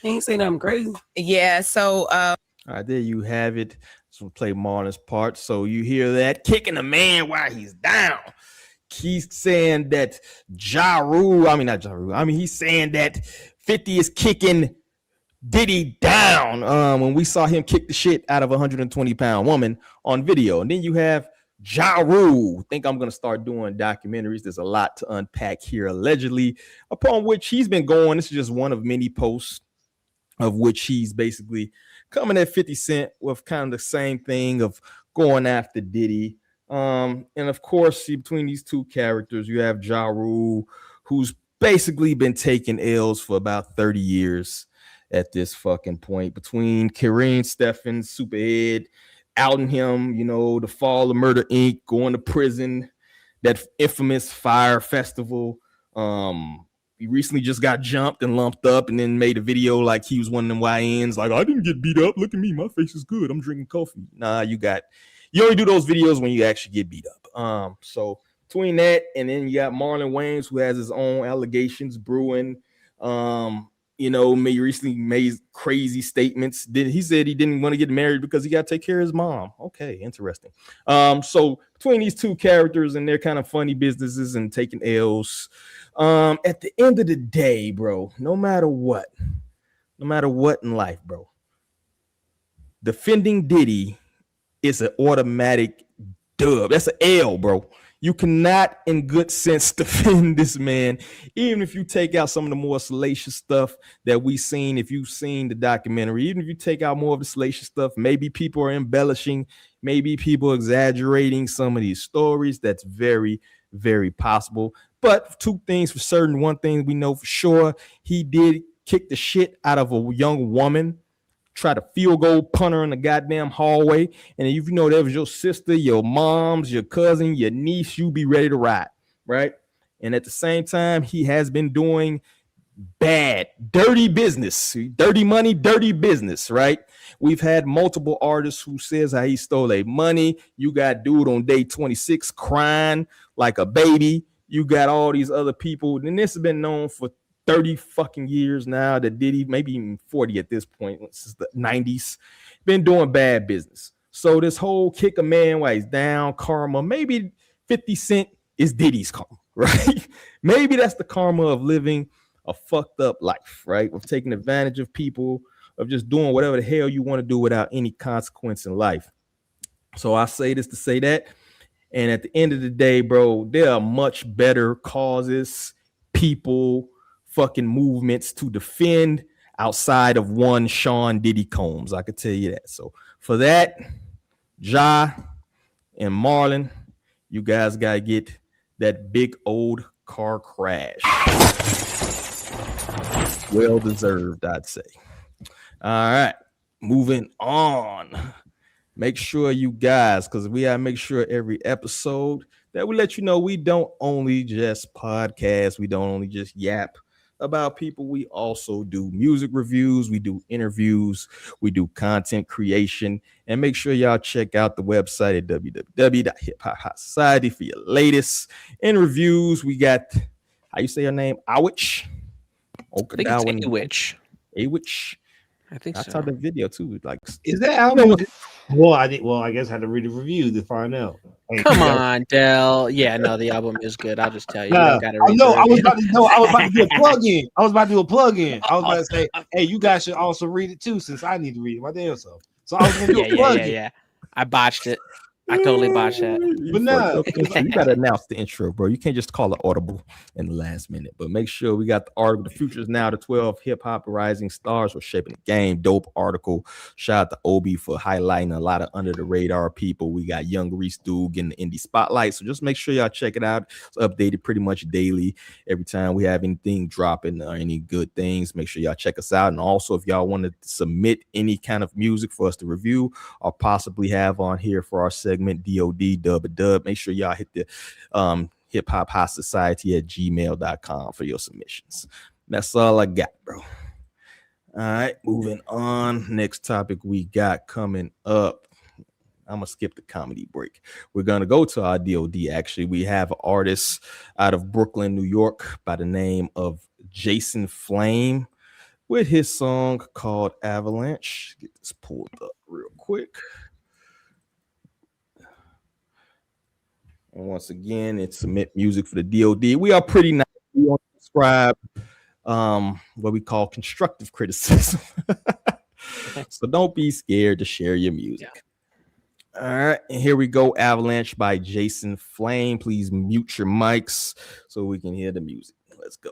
He ain't say nothing crazy. Yeah, so all right, there you have it. So play Marlon's part. So you hear that kicking a man while he's down. He's saying that he's saying that 50 is kicking Diddy down when we saw him kick the shit out of a 120-pound woman on video. And then you have Ja Rule. Think I'm going to start doing documentaries. There's a lot to unpack here, allegedly, upon which he's been going. This is just one of many posts of which he's basically coming at 50 Cent with kind of the same thing of going after Diddy. And of course, between these two characters, you have Ja Rule, who's basically been taking L's for about 30 years at this fucking point. Between Kareem Steffens, Super Ed, outing him, you know, the fall of Murder Inc., going to prison, that infamous Fire Festival. He recently just got jumped and lumped up and then made a video like he was one of them YNs, like, I didn't get beat up. Look at me. My face is good. I'm drinking coffee. Nah, you only do those videos when you actually get beat up. So between that and then you got Marlon Wayans, who has his own allegations brewing. You know, recently made crazy statements. He said he didn't want to get married because he got to take care of his mom. Okay, interesting. So between these two characters and their kind of funny businesses and taking L's, at the end of the day, bro, no matter what in life, bro, defending Diddy is an automatic dub. That's an L, bro. You cannot, in good sense, defend this man, even if you take out some of the more salacious stuff that we've seen. If you've seen the documentary, even if you take out more of the salacious stuff, maybe people are embellishing, maybe people are exaggerating some of these stories. That's very, very possible. But two things for certain. One thing we know for sure, he did kick the shit out of a young woman, try to field goal punter in the goddamn hallway. And if you know that was your sister, your mom's, your cousin, your niece, you be ready to ride, right? And at the same time, he has been doing bad, dirty business, dirty money, dirty business, right? We've had multiple artists who says how he stole their money. You got dude on day 26 crying like a baby. You got all these other people. And this has been known for 30 fucking years now, that Diddy, maybe even 40 at this point, since the 90s, been doing bad business. So this whole kick a man while he's down karma, maybe 50 Cent is Diddy's karma, right? Maybe that's the karma of living a fucked up life, right? Of taking advantage of people, of just doing whatever the hell you want to do without any consequence in life. So I say this to say that. And at the end of the day, bro, there are much better causes, people, fucking movements to defend outside of one Sean Diddy Combs. I could tell you that. So for that, Ja and Marlon, you guys gotta get that big old car crash. Well deserved, I'd say. All right, moving on. Make sure you guys, because we gotta make sure every episode that we let you know we don't only just podcast, we don't only just yap about people. We also do music reviews, we do interviews, we do content creation, and make sure y'all check out the website at www.hiphop.society for your latest in reviews. We got, how you say your name? Awich? Awich. Awich. I think so. I saw the video too. Like, is that album? Well, I guess I had to read a review to find out. Come on, Del. Yeah, no, the album is good. I'll just tell you. Nah, I was about to do a plug-in. I was about to say, hey, you guys should also read it too, since I need to read it my damn self. So I was gonna do a plug-in. Yeah. I botched it. I totally botched that. But no, you gotta announce the intro, bro. You can't just call it audible in the last minute. But make sure we got the article. The future is now. The 12 hip hop rising stars were shaping the game. Dope article. Shout out to Obi for highlighting a lot of under the radar people. We got young Reese Doug in the indie spotlight. So just make sure y'all check it out. It's updated pretty much daily. Every time we have anything dropping or any good things, make sure y'all check us out. And also, if y'all want to submit any kind of music for us to review or possibly have on here for our segment, DOD dub, make sure y'all hit the hip hop high society at gmail.com for your submissions. That's all I got, bro. All right, moving on. Next topic we got coming up. I'm gonna skip the comedy break. We're gonna go to our DOD. Actually, we have an artist out of Brooklyn, New York, by the name of Jason Flame, with his song called Avalanche. Get this pulled up real quick. And once again, it's submit music for the DOD. We are pretty nice. We don't describe what we call constructive criticism. So don't be scared to share your music. Yeah. All right, and here we go. Avalanche by Jason Flame. Please mute your mics so we can hear the music. Let's go.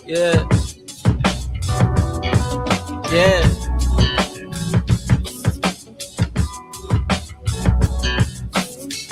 Yeah.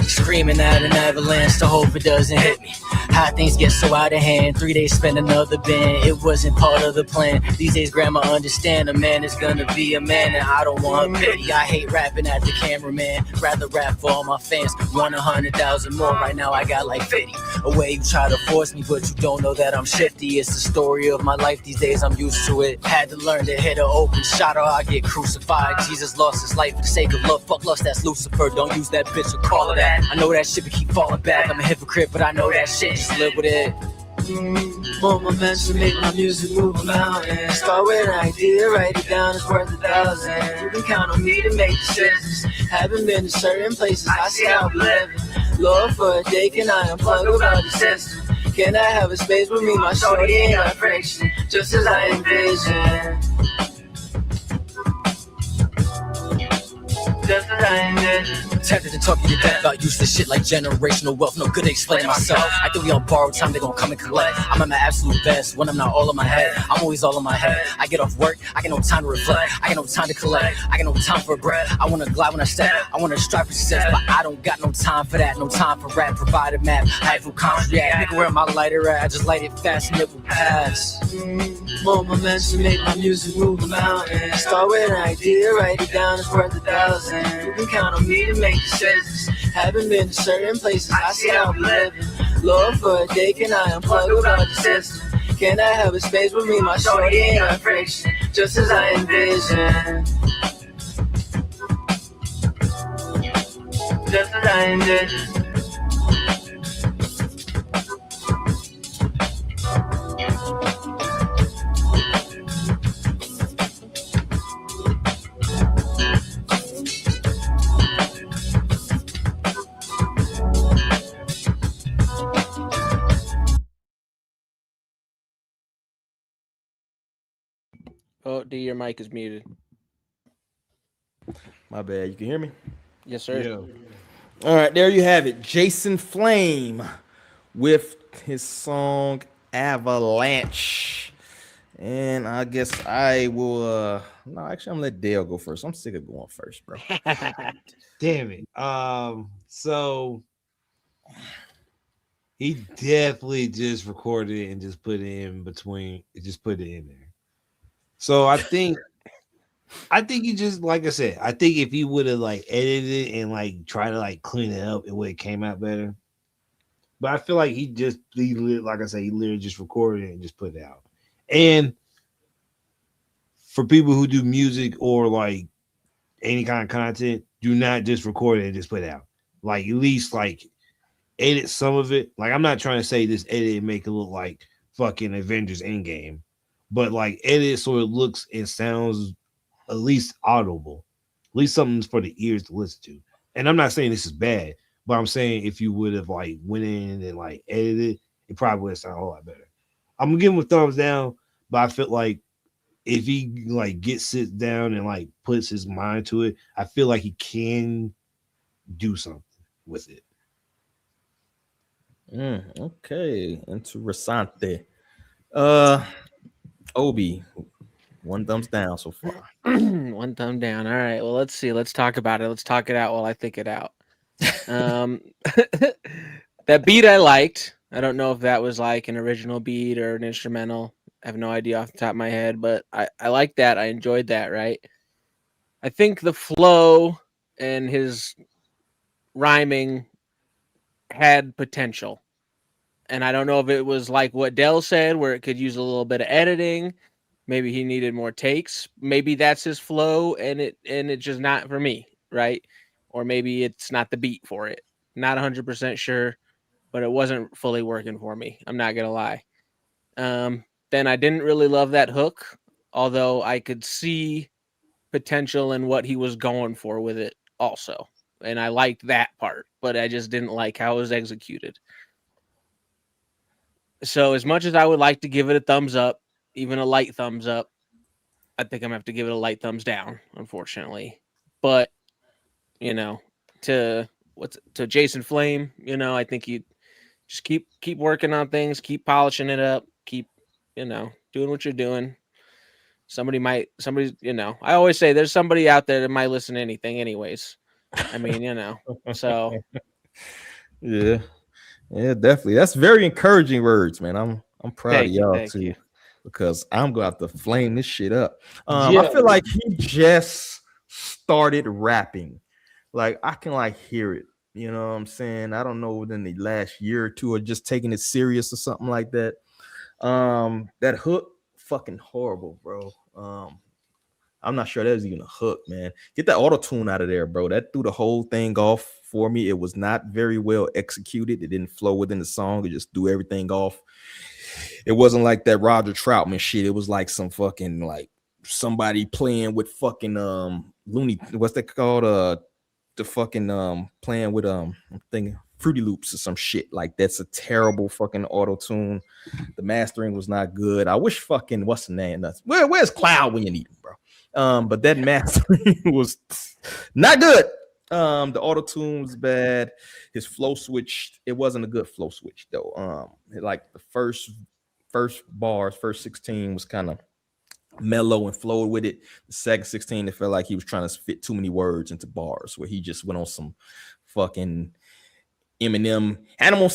Screaming at an avalanche to hope it doesn't hit me. How things get so out of hand. 3 days spend another band. It wasn't part of the plan. These days grandma understand a man is gonna be a man, and I don't want pity. I hate rapping at the cameraman. Rather rap for all my fans. Want 100,000 more. Right now I got like 50. A way you try to force me, but you don't know that I'm shifty. It's the story of my life. These days I'm used to it. Had to learn to hit an open shot or I get crucified. Jesus lost his life for the sake of love. Fuck lust, that's Lucifer. Don't use that bitch or call it that. I know that shit but keep falling back. I'm a hypocrite, but I know that shit. Just live with it. Want my man to make my music move a mountain. Start with an idea, write it down, it's worth 1,000. You can count on me to make decisions. Haven't been to certain places, I see how we living. Lord, for a day, can I unplug about the system? Can I have a space with me, my shorty ain't got friction, just as I envision. Tempted to talk to your dad about useless shit like generational wealth. No good at explaining myself. I think we on borrowed time, they gon' come and collect. I'm at my absolute best when I'm not all in my head. I'm always all in my head. I get off work, I get no time to reflect. I get no time to collect. I get no time for a breath. I wanna glide when I step. I wanna strive for success, but I don't got no time for that. No time for rap, provided map. I have full confidence. Nigga, where my lighter at? I just light it fast and it will pass. Moments to make my music move the mountain. Start with an idea, write it down, it's worth 1,000. You can count on me to make decisions. Haven't been to certain places, I see I'll be living. Lord, for a day, can I unplug without the system? Can I have a space with me, my shorty ain't on friction, just as I envision. Just as I envision. Oh, D, your mic is muted. My bad. You can hear me? Yes, sir. Yeah. All right, there you have it. Jason Flame with his song Avalanche. And I guess I will no, actually I'm gonna let Dale go first. I'm sick of going first, bro. Damn it. So he definitely just recorded it and just put it in between, just put it in there. So I think he just, like I said, I think if he would have like edited it and like try to like clean it up, it would have came out better. But I feel like he like I said, he literally just recorded it and just put it out. And for people who do music or like any kind of content, do not just record it and just put it out. Like at least like edit some of it. Like I'm not trying to say this edit and make it look like fucking Avengers Endgame, but like edit so it looks and sounds at least audible, at least something for the ears to listen to. And I'm not saying this is bad, but I'm saying if you would have like went in and like edited, it probably would have sounded a whole lot better. I'm gonna give him a thumbs down, but I feel like if he like sits down and like puts his mind to it, I feel like he can do something with it. Okay, interessante. Obi, one thumbs down so far. One thumb down. All right. Well, let's see. Let's talk about it. Let's talk it out while I think it out. That beat I liked. I don't know if that was like an original beat or an instrumental. I have no idea off the top of my head, but I like that. I enjoyed that, right? I think the flow and his rhyming had potential. And I don't know if it was like what Dell said, where it could use a little bit of editing. Maybe he needed more takes. Maybe that's his flow and it's just not for me, right? Or maybe it's not the beat for it. Not 100% sure, but it wasn't fully working for me. I'm not going to lie. Then I didn't really love that hook, although I could see potential in what he was going for with it also. And I liked that part, but I just didn't like how it was executed. So as much as I would like to give it a thumbs up, even a light thumbs up, I think I'm going to have to give it a light thumbs down, unfortunately. But, you know, to Jason Flame, you know, I think you just keep working on things, keep polishing it up, keep, you know, doing what you're doing. Somebody's, you know, I always say there's somebody out there that might listen to anything anyways. I mean, you know, so. Yeah, definitely. That's very encouraging words, man. I'm proud of y'all too. Because I'm going to have to flame this shit up. I feel like he just started rapping. Like, I can, like, hear it. You know what I'm saying? I don't know within the last year or two or just taking it serious or something like that. That hook, fucking horrible, bro. I'm not sure that was even a hook, man. Get that auto-tune out of there, bro. That threw the whole thing off for me. It was not very well executed. It didn't flow within the song. It just threw everything off. It wasn't like that Roger Troutman shit. It was like some fucking like somebody playing with fucking Looney. What's that called? The fucking playing with I'm thinking Fruity Loops or some shit. Like that's a terrible fucking auto tune. The mastering was not good. I wish fucking what's the name? Where's Cloud when you need him, bro? But that mastering was not good. The auto tune was bad. His flow switch, it wasn't a good flow switch though. Like the first bars, first 16 was kind of mellow and flowed with it. The second 16, it felt like he was trying to fit too many words into bars, where he just went on some fucking Eminem, animal.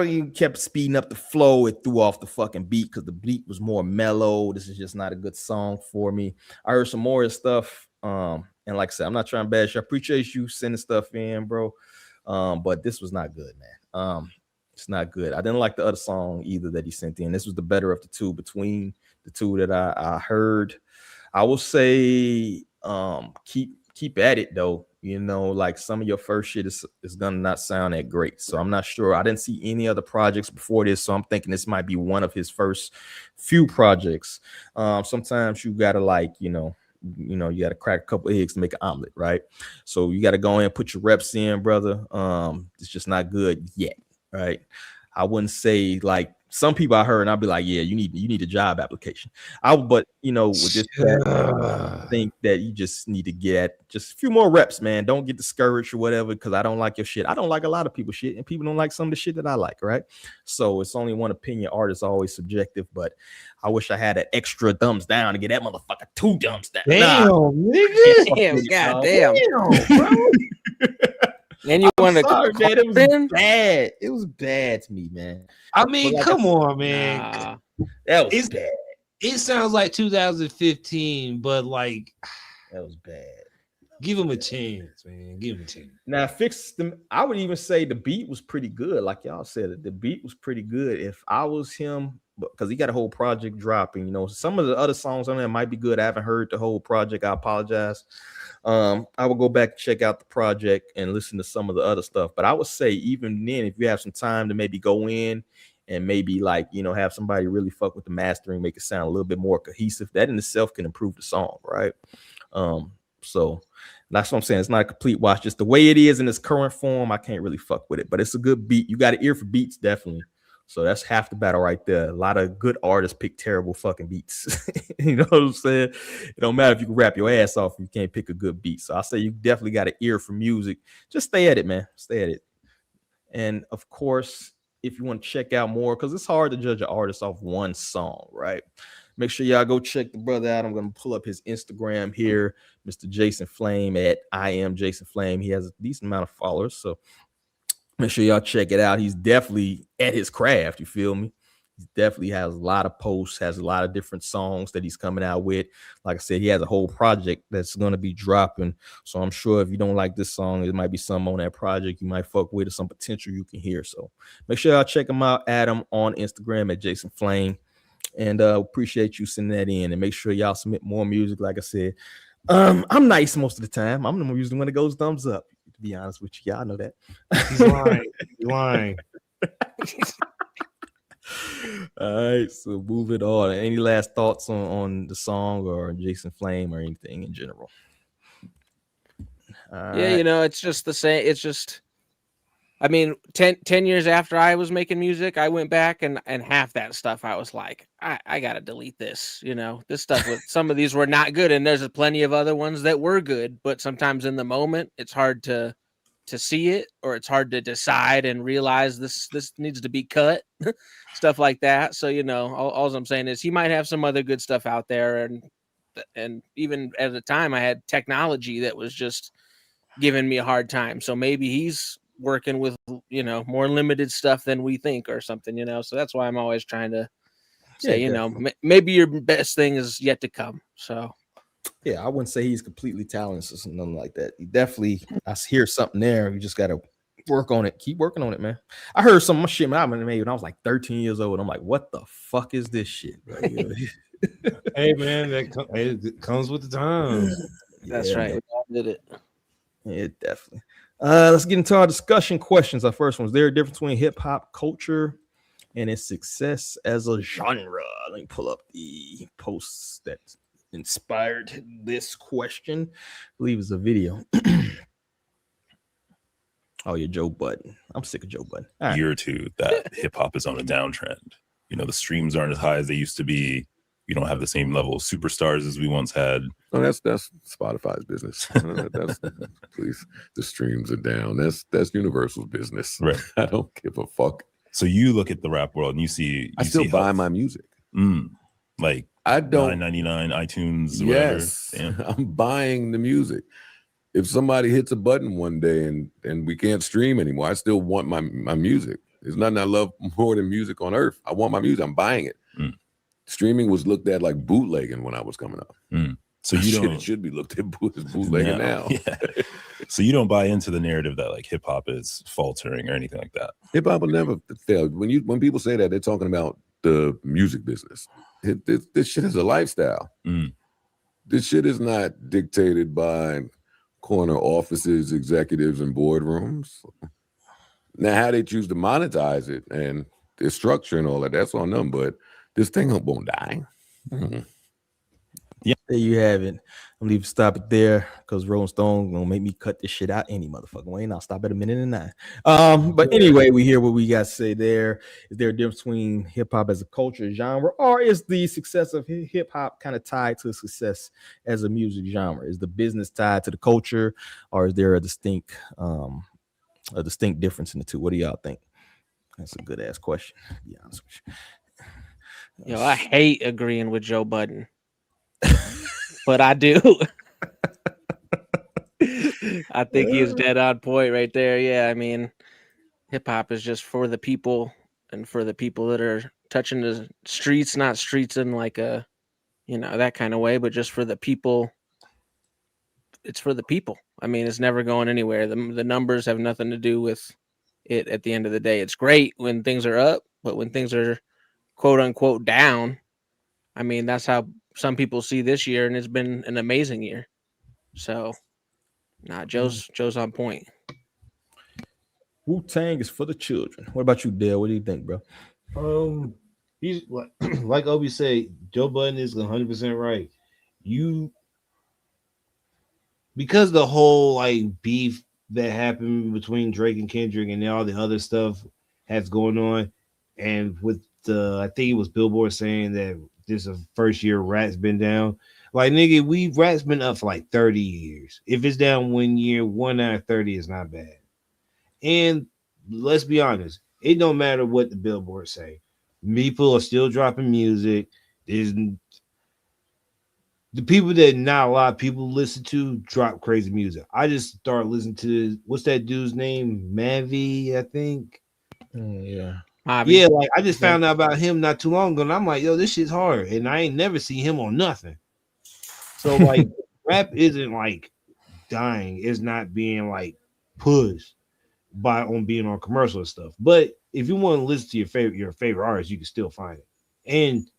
He kept speeding up the flow. It threw off the fucking beat because the beat was more mellow. This is just not a good song for me. I heard some more of his stuff. And like I said, I'm not trying to bash you. I appreciate you sending stuff in, bro. But this was not good, man. It's not good. I didn't like the other song either that he sent in. This was the better of the two between the two that I heard. I will say keep at it though. You know, like some of your first shit is gonna not sound that great. So I'm not sure. I didn't see any other projects before this, so I'm thinking this might be one of his first few projects. Sometimes you gotta like, you gotta crack a couple eggs to make an omelet, right? So you gotta go in and put your reps in, brother. It's just not good yet, right? I wouldn't say like some people I heard, and I'll be like, yeah, you need a job application. But with this, I think that you just need to get just a few more reps, man. Don't get discouraged or whatever, because I don't like your shit. I don't like a lot of people's shit, and people don't like some of the shit that I like, right? So it's only one opinion. Art is always subjective, but I wish I had an extra thumbs down to get that motherfucker 2 thumbs down. Damn, nigga. Damn, goddamn. Bro. And you want to? Man, it was bad. It was bad to me, man. I mean, like come on, man. Nah. That was bad. It sounds like 2015, but like That was bad. give him a chance, man. Give him a chance. Now, fix them. I would even say the beat was pretty good. Like y'all said, the beat was pretty good. If I was him, because he got a whole project dropping, some of the other songs on there might be good. I haven't heard the whole project. I apologize. I will go back and check out the project and listen to some of the other stuff. But I would say even then, if you have some time to maybe go in and maybe like, have somebody really fuck with the mastering, make it sound a little bit more cohesive, that in itself can improve the song, right? So that's what I'm saying. It's not a complete watch. Just the way it is in its current form, I can't really fuck with it. But it's a good beat. You got an ear for beats, definitely. So that's half the battle right there. A lot of good artists pick terrible fucking beats. You know what I'm saying? It don't matter if you can rap your ass off if you can't pick a good beat. So I say you definitely got an ear for music. Just stay at it, man. Stay at it. And of course, if you want to check out more, because it's hard to judge an artist off one song, right? Make sure y'all go check the brother out. I'm going to pull up his Instagram here, Mr. Jason Flame at I am Jason Flame. He has a decent amount of followers, so make sure y'all check it out. He's definitely at his craft. You feel me? He definitely has a lot of posts, has a lot of different songs that he's coming out with. Like I said, he has a whole project that's going to be dropping. So I'm sure if you don't like this song, there might be some on that project you might fuck with or some potential you can hear. So make sure y'all check him out. Add him on Instagram at Jason Flame. And appreciate you sending that in. And make sure y'all submit more music. Like I said, I'm nice most of the time. I'm the usually when it goes thumbs up. To be honest with you, y'all know that. He's lying. He's lying. All right, so moving on. Any last thoughts on the song or Jason Flame or anything in general? Yeah, it's just the same. It's just, I mean, 10 years after I was making music, I went back and half that stuff I was like, I gotta delete this. This stuff with some of these were not good, and there's plenty of other ones that were good, but sometimes in the moment it's hard to see it, or it's hard to decide and realize this needs to be cut. Stuff like that. So all I'm saying is he might have some other good stuff out there, and even at the time I had technology that was just giving me a hard time. So maybe he's working with more limited stuff than we think or something. So that's why I'm always trying to say, maybe your best thing is yet to come. So yeah, I wouldn't say he's completely talentless or nothing like that. He definitely, I hear something there. You just gotta work on it. Keep working on it, man. I heard some of my shit I made when I was like 13 years old. I'm like, what the fuck is this shit? Hey man, it comes with the time. That's right. We all did it. Yeah, definitely. Let's get into our discussion questions. Our first one: is there a difference between hip hop culture and its success as a genre? Let me pull up the posts that inspired this question. I believe it's a video. Oh, yeah, Joe Budden. I'm sick of Joe Budden. Year or two that hip hop is on a downtrend. The streams aren't as high as they used to be. we don't have the same level of superstars as we once had. Oh, that's Spotify's business. That's please, the streams are down. That's Universal's business. Right. I don't give a fuck. So you look at the rap world and you see. I still buy my music. Like I don't. $9.99 iTunes. Yes, whatever. I'm buying the music. If somebody hits a button one day and we can't stream anymore, I still want my music. There's nothing I love more than music on earth. I want my music. I'm buying it. Streaming was looked at like bootlegging when I was coming up. So you don't. It should be looked at as bootlegging now. Yeah. So you don't buy into the narrative that like hip hop is faltering or anything like that. Hip hop will never fail. When people say that, they're talking about the music business. This shit is a lifestyle. This shit is not dictated by corner offices, executives, and boardrooms. Now, how they choose to monetize it and the structure and all that's on them. But this thing won't die. Yeah, there you have it. I'm leaving stop it there because Rolling Stone gonna make me cut this shit out any motherfucking way, and I'll stop at 1:09. But anyway, we hear what we got to say there. Is there a difference between hip hop as a culture genre, or is the success of hip hop kind of tied to success as a music genre? Is the business tied to the culture, or is there a distinct difference in the two? What do y'all think? That's a good ass question, to be honest with you. Yo, I hate agreeing with Joe Budden. But I do. I think he was dead on point right there. Yeah, I mean, hip hop is just for the people and for the people that are touching the streets, not streets in like a, that kind of way, but just for the people. It's for the people. I mean, it's never going anywhere. The numbers have nothing to do with it at the end of the day. It's great when things are up, but when things are quote unquote down, I mean, that's how some people see this year, and it's been an amazing year. So, Joe's on point. Wu-Tang is for the children. What about you, Dale? What do you think, bro? He's like Obi said, Joe Budden is 100% right. Because the whole like beef that happened between Drake and Kendrick and all the other stuff has going on, and with I think it was Billboard saying that this is the first year rap's been down. Like, nigga, rap's been up for like 30 years. If it's down 1 year, 1 out of 30 is not bad. And let's be honest, it don't matter what the Billboard say. People are still dropping music. There's the people that not a lot of people listen to drop crazy music. I just started listening to what's that dude's name? Mavi, I think. Yeah. Yeah, like I just found out about him not too long ago, and I'm like, yo, this shit's hard, and I ain't never seen him on nothing. So like, rap isn't like dying; it's not being like pushed on being on commercial and stuff. But if you want to listen to your favorite artist, you can still find it. And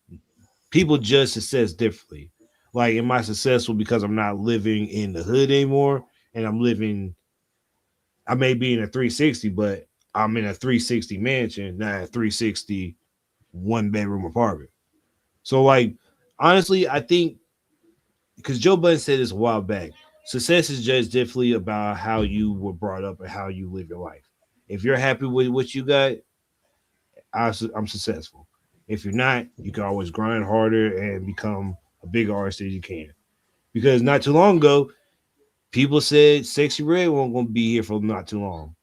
people judge success differently. Like, am I successful because I'm not living in the hood anymore, and I may be in a 360, but I'm in a 360 mansion, not a 360 1-bedroom apartment. So, like, honestly, I think because Joe Budden said this a while back, success is judged differently about how you were brought up and how you live your life. If you're happy with what you got, I'm successful. If you're not, you can always grind harder and become a bigger artist as you can. Because not too long ago, people said Sexy Red wasn't going to be here for not too long.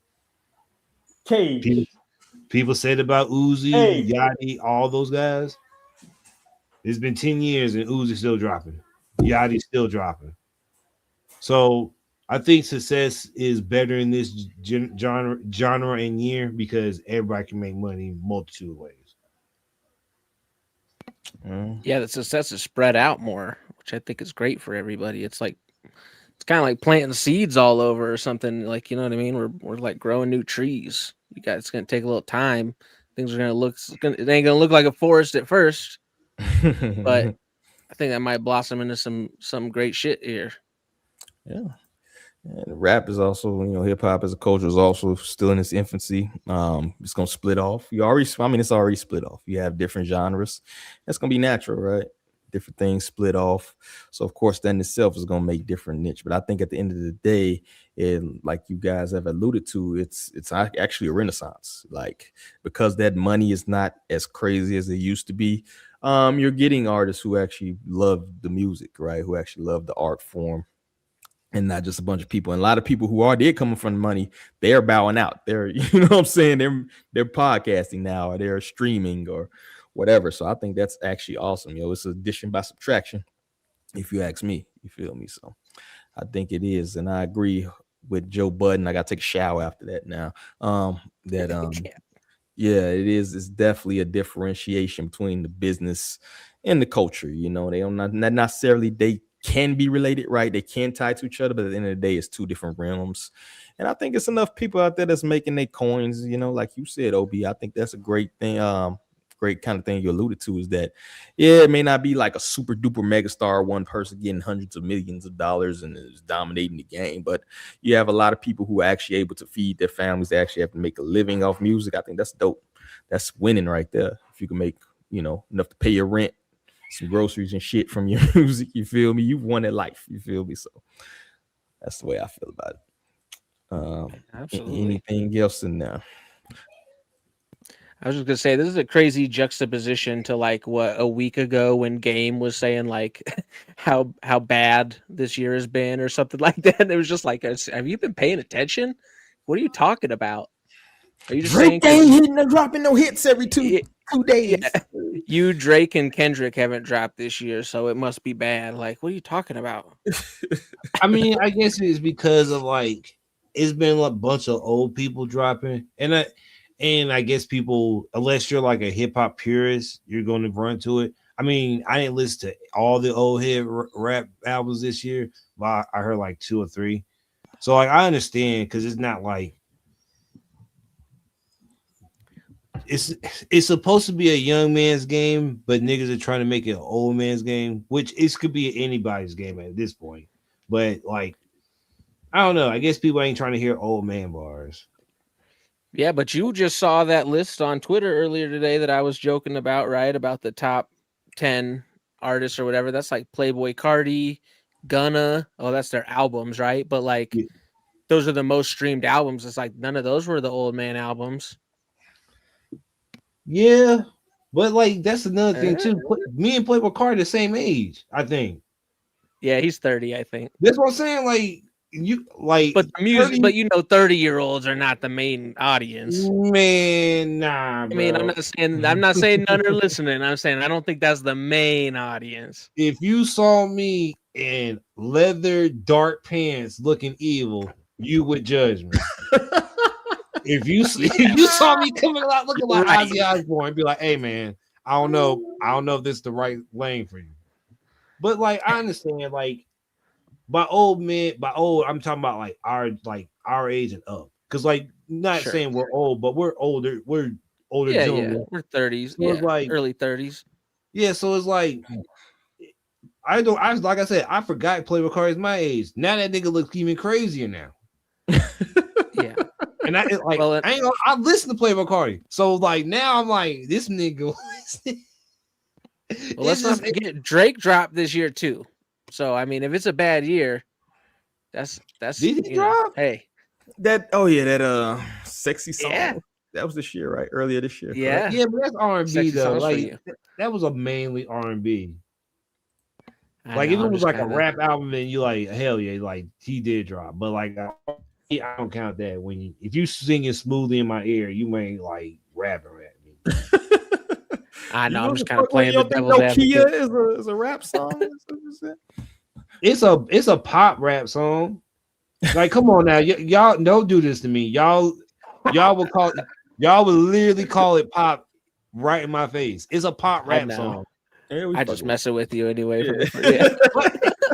People said about Uzi, Yachty, all those guys. It's been 10 years and Uzi's still dropping. Yachty's still dropping. So I think success is better in this genre and year because everybody can make money multitude of ways. Yeah, the success is spread out more, which I think is great for everybody. It's like it's kind of like planting seeds all over or something. Like, you know what I mean? We're like growing new trees. It's gonna take a little time. Things are it ain't gonna look like a forest at first, but I think that might blossom into some great shit here. Yeah. And rap is also, hip hop as a culture is also still in its infancy. It's gonna split off. It's already split off. You have different genres. That's gonna be natural, right? Different things split off. So of course, that in itself is gonna make different niche. But I think at the end of the day, like you guys have alluded to, it's actually a renaissance. Like, because that money is not as crazy as it used to be. you're getting artists who actually love the music, right? Who actually love the art form, and not just a bunch of people. And a lot of people who did coming from the money, they're bowing out. They're, you know what I'm saying? They're podcasting now, or they're streaming or whatever. So I think that's actually awesome. It's addition by subtraction, if you ask me. You feel me? So I think it is, and I agree with Joe Budden. I got to take a shower after that now. Yeah, it is. It's definitely a differentiation between the business and the culture. They don't not necessarily they can be related, right? They can tie to each other, but at the end of the day, it's two different realms. And I think it's enough people out there that's making their coins. Like you said, OB. I think that's a great thing. Great kind of thing you alluded to is that, yeah, it may not be like a super duper megastar, one person getting hundreds of millions of dollars and is dominating the game, but you have a lot of people who are actually able to feed their families. They actually have to make a living off music. I think that's dope. That's winning right there. If you can make, enough to pay your rent, some groceries and shit from your music, you feel me? You've won at life. You feel me? So that's the way I feel about it. Absolutely. Anything else in there? I was just gonna say this is a crazy juxtaposition to like what a week ago when Game was saying like how bad this year has been or something like that. And it was just like, have you been paying attention? What are you talking about? Are you just Drake saying ain't hitting and dropping no hits every two days? Yeah. You, Drake, and Kendrick haven't dropped this year, so it must be bad. Like, what are you talking about? I mean, I guess it's because of like it's been a bunch of old people dropping, and I guess people, unless you're like a hip hop purist, you're going to run to it. I mean, I didn't listen to all the old hit rap albums this year, but I heard like 2 or 3. So like I understand because it's not like it's supposed to be a young man's game, but niggas are trying to make it an old man's game, which it could be anybody's game at this point. But like, I don't know. I guess people ain't trying to hear old man bars. Yeah, but you just saw that list on Twitter earlier today that I was joking about, right? About the top 10 artists or whatever. That's like Playboy Cardi, Gunna. Oh, that's their albums, right? But like, those are the most streamed albums. It's like none of those were the old man albums. Yeah, but like that's another thing too. Me and Playboy Cardi the same age, I think. Yeah, he's 30, I think. That's what I'm saying. Like you like, but the music, 30, but 30-year-olds are not the main audience. Man, nah. Bro. I mean, I'm not saying none are listening. I'm saying I don't think that's the main audience. If you saw me in leather dark pants looking evil, you would judge me. If you saw me coming out looking like Ozzy Osbourne, be like, "Hey, man, I don't know if this is the right lane for you." But like, I understand. Like, I'm talking about like our age and up. Because like, not saying we're old, but we're older. We're older. Yeah, we're 30s. So it's like early 30s. Yeah, so it's like like I said, I forgot Playboy Cardi is my age. Now that nigga looks even crazier now. Yeah. And I listen to Playboy Cardi. So like now I'm like, this nigga. Well, let's not forget Drake dropped this year too. So I mean, if it's a bad year, that's did he drop? Hey. That sexy song. Yeah. That was this year, right? Earlier this year. Yeah. Correct? Yeah, but that's R&B though. Like that was a mainly R&B. Like if it was like a rap album and you like, hell yeah, like he did drop. But like I don't count that. If you singing smoothly in my ear, you ain't like rapping at me. I know. I'm just kind of playing the devil's advocate. Is a rap song. It's a pop rap song. Like, come on now, y'all don't do this to me. Y'all would literally call it pop right in my face. It's a pop rap song. I just messing with you anyway.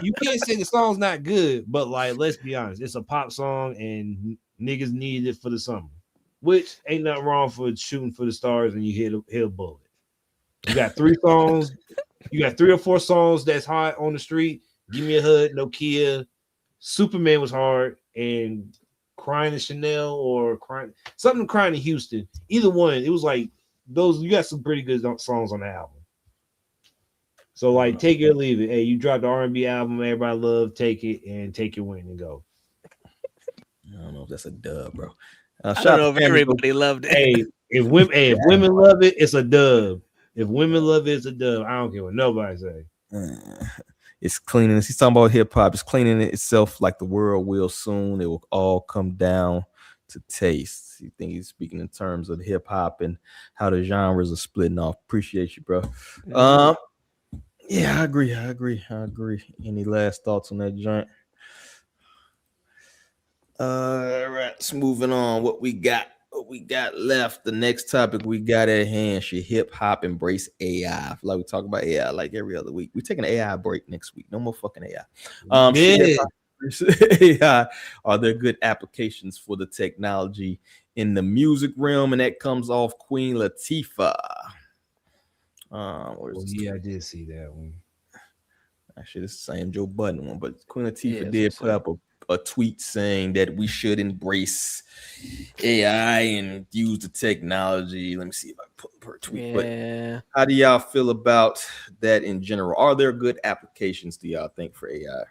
You can't say the song's not good, but like, let's be honest, it's a pop song and niggas need it for the summer, which ain't nothing wrong for shooting for the stars and you hit a bullet. You got 3 songs, you got 3 or 4 songs that's hot on the street. Give Me a Hood, Nokia, Superman was hard, and Crying in Chanel or Crying in Houston. Either one, it was like those. You got some pretty good songs on the album. So like, take it or leave it. Hey, you dropped the R&B album, everybody love. Take it and take your win and go. I don't know if that's a dub, bro. I don't know if everybody loved it. Hey, if women love it, it's a dub. If women love it's a dub, I don't care what nobody say. It's cleaning. He's talking about hip hop. It's cleaning itself like the world will soon. It will all come down to taste. You think he's speaking in terms of hip hop and how the genres are splitting off. Appreciate you, bro. Yeah, I agree. Any last thoughts on that joint? All right, let's moving on. What we got left. The next topic we got at hand. Should hip hop embrace AI? Like we talk about AI like every other week. We're taking an AI break next week. No more fucking AI. Should hip-hop embrace AI? Are there good applications for the technology in the music realm? And that comes off Queen Latifah. I did see that one. Actually, it's the same Joe Budden one, but Queen Latifah did put up a tweet saying that we should embrace AI and use the technology. Let me see if I pull up her tweet. But how do y'all feel about that in general? Are there good applications, do y'all think, for AI?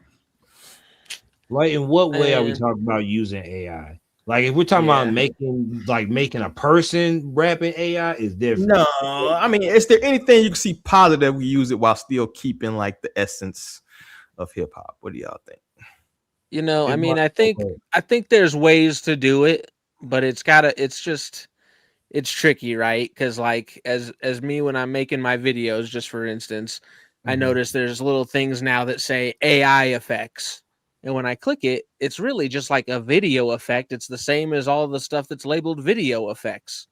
Like, in what way are we talking about using AI? Like, if we're talking about making a person rapping AI, is different. No, I mean, is there anything you can see positive we use it while still keeping like the essence of hip hop? What do y'all think? You know, I mean, I think there's ways to do it, but it's tricky, right? Because like as me when I'm making my videos, just for instance, I notice there's little things now that say AI effects. And when I click it, it's really just like a video effect. It's the same as all the stuff that's labeled video effects.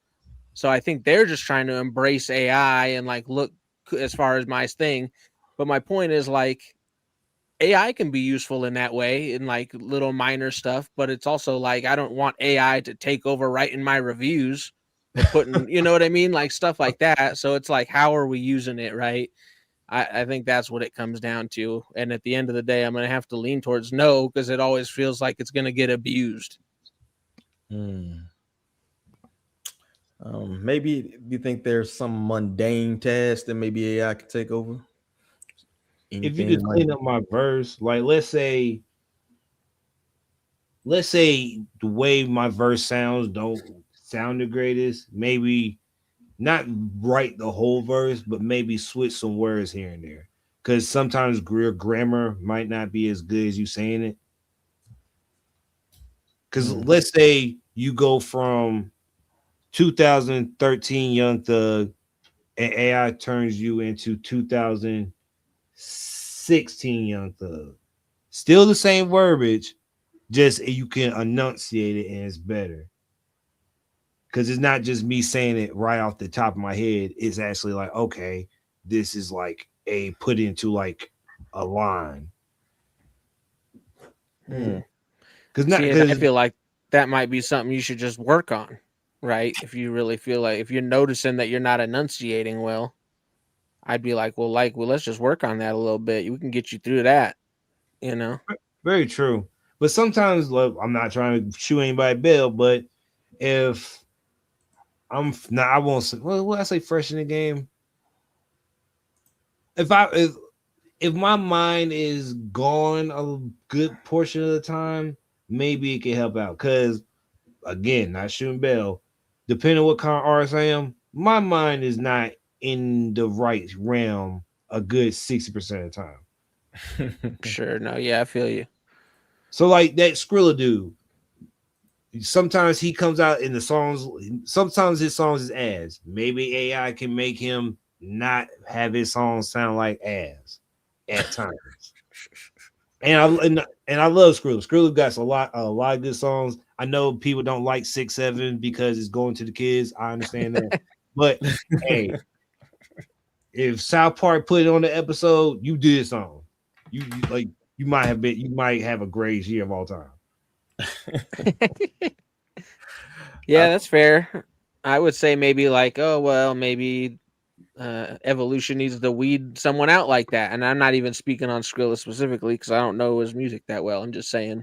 So I think they're just trying to embrace AI and like look as far as my thing. But my point is like AI can be useful in that way in like little minor stuff, but it's also like I don't want AI to take over writing my reviews or putting, you know what I mean? Like stuff like that. So it's like, how are we using it, right? I think that's what it comes down to. And at the end of the day, I'm going to have to lean towards no, because it always feels like it's going to get abused. Maybe you think there's some mundane task that maybe AI could take over? If you could clean up my verse, like let's say the way my verse sounds don't sound the greatest, maybe not write the whole verse, but maybe switch some words here and there. Because sometimes grammar might not be as good as you saying it. Because let's say you go from 2013 Young Thug and AI turns you into 2016 Young Thug. Still the same verbiage, just you can enunciate it and it's better. Because it's not just me saying it right off the top of my head. It's actually like, okay, this is like a put into like a line. Because I feel like that might be something you should just work on, right? If you really feel like if you're noticing that you're not enunciating well, I'd be like, well, let's just work on that a little bit. We can get you through that, you know. Very true. But sometimes, look, I'm not trying to shoot anybody bail, but if I won't say. Well, what I say, fresh in the game. If my mind is gone a good portion of the time, maybe it can help out. Because again, not shooting bail. Depending on what kind of artist I am, my mind is not in the right realm a good 60% of the time. Sure. No. Yeah, I feel you. So like that Skrilla dude. Sometimes he comes out in the songs. Sometimes his songs is ass. Maybe AI can make him not have his songs sound like ass at times. And I love Skrilla. Skrilla got a lot of good songs. I know people don't like 6-7 because it's going to the kids. I understand that, but hey, if South Park put it on the episode, you did something. You might have a greatest year of all time. Yeah, that's fair. I would say maybe like, oh well, maybe evolution needs to weed someone out like that. And I'm not even speaking on Skrilla specifically because I don't know his music that well. I'm just saying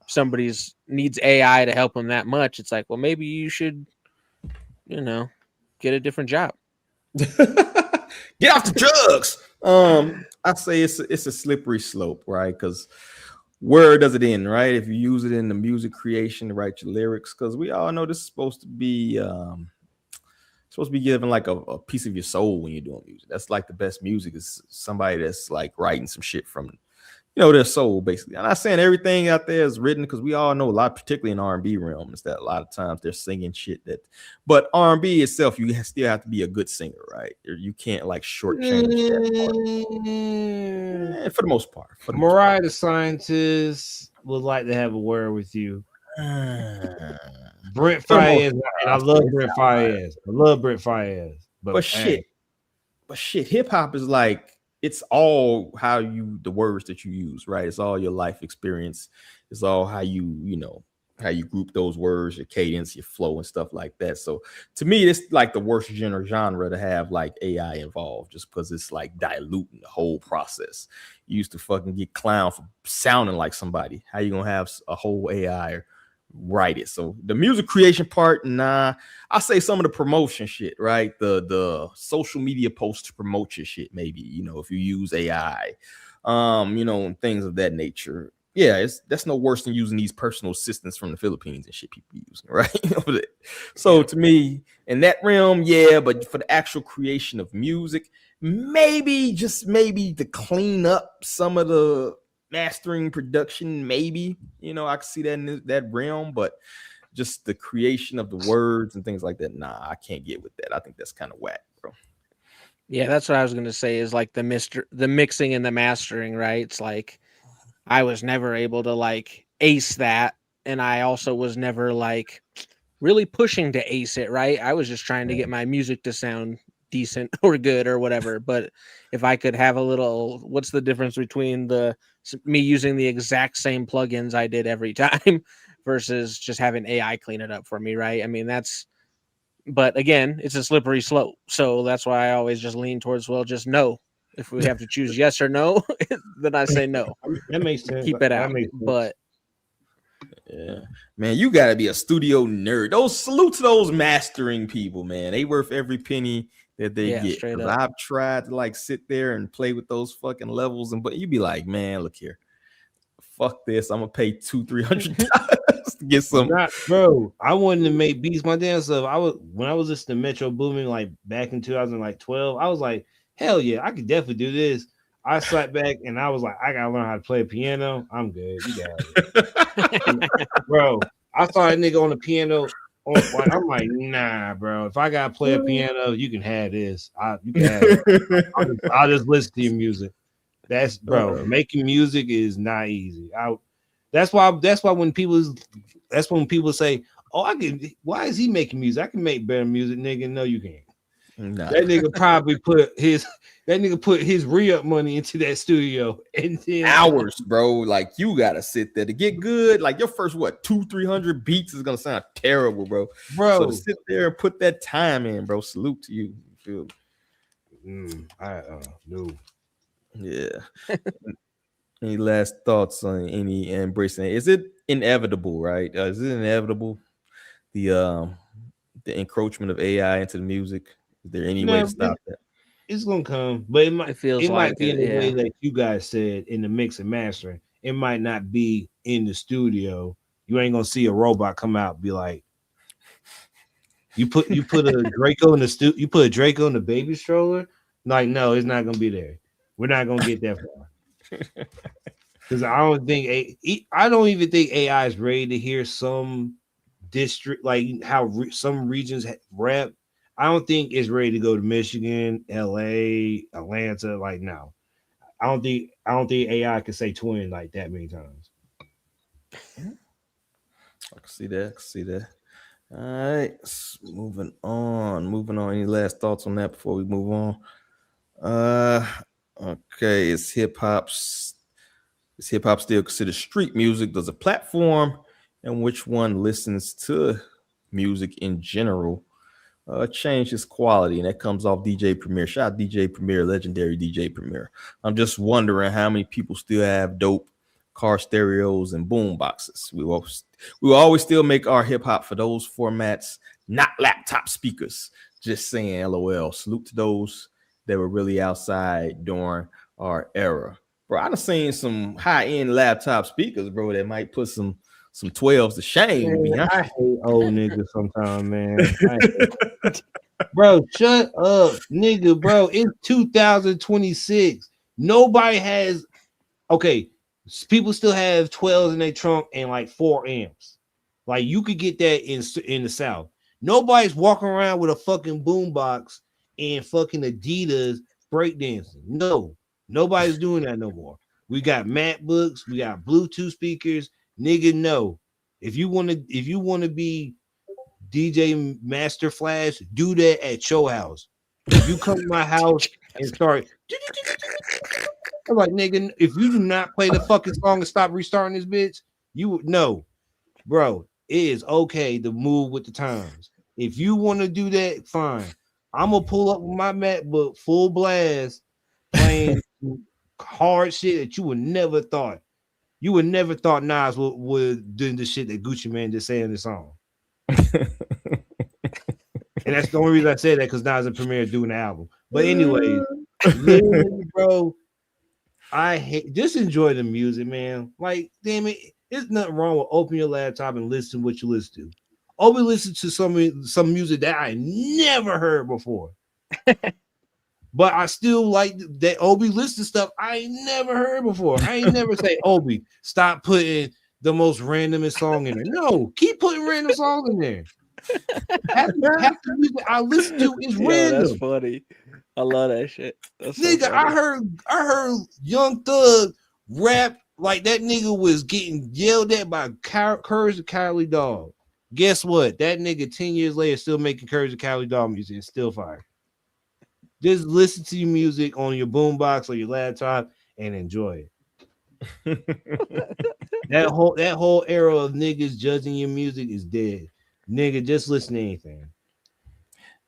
if somebody's needs AI to help them that much, it's like, well, maybe you should, get a different job. Get off the drugs. I say it's a slippery slope, right? Because where does it end, right? If you use it in the music creation to write your lyrics, because we all know this is supposed to be supposed to be giving like a piece of your soul when you're doing music. That's like the best music is somebody that's like writing some shit from, you know, their soul, basically. I'm not saying everything out there is written, because we all know a lot, particularly in R&B realm, is that a lot of times they're singing shit that, but R&B itself, you still have to be a good singer, right? You can't like shortchange that for the most part. Mariah the Scientist would like to have a word with you. Brent Fayez, and I love Brent Fayez. I love Brent Fayez. But shit, hip hop is like, it's all how the words that you use, right? It's all your life experience. It's all how how you group those words, your cadence, your flow, and stuff like that. So to me, it's like the worst genre to have like AI involved, just because it's like diluting the whole process. You used to fucking get clowned for sounding like somebody. How you gonna have a whole AI write it? So the music creation part, nah. I say some of the promotion shit, right? The social media posts to promote your shit, maybe, if you use AI, and things of that nature. Yeah, that's no worse than using these personal assistants from the Philippines and shit people using, right? So to me, in that realm, yeah, but for the actual creation of music, maybe to clean up some of the mastering production, maybe, I could see that in that realm, but just the creation of the words and things like that, nah, I can't get with that. I think that's kind of whack, bro. Yeah, that's what I was gonna say, is like the mixing and the mastering, right? It's like I was never able to like ace that, and I also was never like really pushing to ace it, right? I was just trying to get my music to sound decent or good or whatever. But if I could have a little, what's the difference between me using the exact same plugins I did every time versus just having AI clean it up for me, right? I mean, but again, it's a slippery slope. So that's why I always just lean towards, well, just no. If we have to choose yes or no, then I say no. That makes sense. Keep it out. But yeah, man, you gotta be a studio nerd. Salute to those mastering people, man. They worth every penny that they get. Straight up. I've tried to like sit there and play with those fucking levels, but you be like, man, look here, fuck this. I'm gonna pay $200-$300 to get some. Bro, I wanted to make beats my damn self. When I was listening to Metro Boomin, like back in 2012, I was like, hell yeah, I could definitely do this. I sat back and I was like, I gotta learn how to play piano. I'm good. You got it. Bro, I saw a nigga on the piano. I'm like, nah, bro. If I gotta play a piano, you can have this. You can have it. I'll just listen to your music. That's making music is not easy. That's why when people say, oh, why is he making music? I can make better music, nigga. No, you can't. Nah. That nigga probably put his re-up money into that studio and then hours, bro. Like, you gotta sit there to get good. Like, your first 200-300 beats is gonna sound terrible, bro. So to sit there and put that time in, bro. Salute to you. You feel no. Yeah. Any last thoughts on any embracing it? Is it inevitable, right? Is it inevitable, the encroachment of AI into the music? Is there any way to stop that? It's gonna come, but it might be in the way that you guys said, in the mix and mastering. It might not be in the studio. You ain't gonna see a robot come out and be like, you put a Draco in the you put a Draco in the baby stroller. Like, no, it's not gonna be there. We're not gonna get that far. Because I don't even think AI is ready to hear some district, like how some regions rap. I don't think it's ready to go to Michigan, LA, Atlanta. Like, no, I don't think AI can say twin like that many times. I can see that. All right, moving on. Any last thoughts on that before we move on? Okay, is hip hop still considered street music? Does a platform and which one listens to music in general change its quality? And that comes off DJ Premier. Shout out DJ Premier, legendary DJ Premier. I'm just wondering how many people still have dope car stereos and boom boxes. We will always still make our hip hop for those formats, not laptop speakers. Just saying, LOL. Salute to those that were really outside during our era. Bro, I done seen some high-end laptop speakers, bro, that might put some 12s to shame. Man, I hate old niggas sometimes, man. Bro, shut up, nigga, bro. It's 2026. Nobody has okay. People still have 12s in their trunk and like 4 amps. Like you could get that in the South. Nobody's walking around with a fucking boombox and fucking Adidas breakdancing. No, nobody's doing that no more. We got MacBooks, we got Bluetooth speakers. Nigga, no. If you want to be DJ Master Flash, do that at your house. If you come to my house and start, I'm like, nigga, if you do not play the fucking song and stop restarting this bitch, you would know, bro. It is okay to move with the times. If you want to do that, fine. I'm gonna pull up with my MacBook full blast, playing hard shit that you would never thought. You would never thought Nas would do the shit that Gucci Mane just said in the song. And that's the only reason I said that, because Nas is premiere doing the album. But anyways, literally, bro, just enjoy the music, man. Like, damn it, there's nothing wrong with open your laptop and listen to what you listen to. Obi listen to some music that I never heard before. But I still like that Obi listen to stuff I ain't never heard before. I ain't never say, Obi, stop putting the most randomest song in there. No, keep putting random songs in there. Half the music I listen to is random. That's funny. I love that shit. That's Nigga, so funny. I heard Young Thug rap like that nigga was getting yelled at by Courage the Cowardly Dog. Guess what? That nigga 10 years later still making Courage the Cowardly Dog music and still fire. Just listen to your music on your boombox or your laptop and enjoy it. that whole era of niggas judging your music is dead. Nigga, just listen to anything.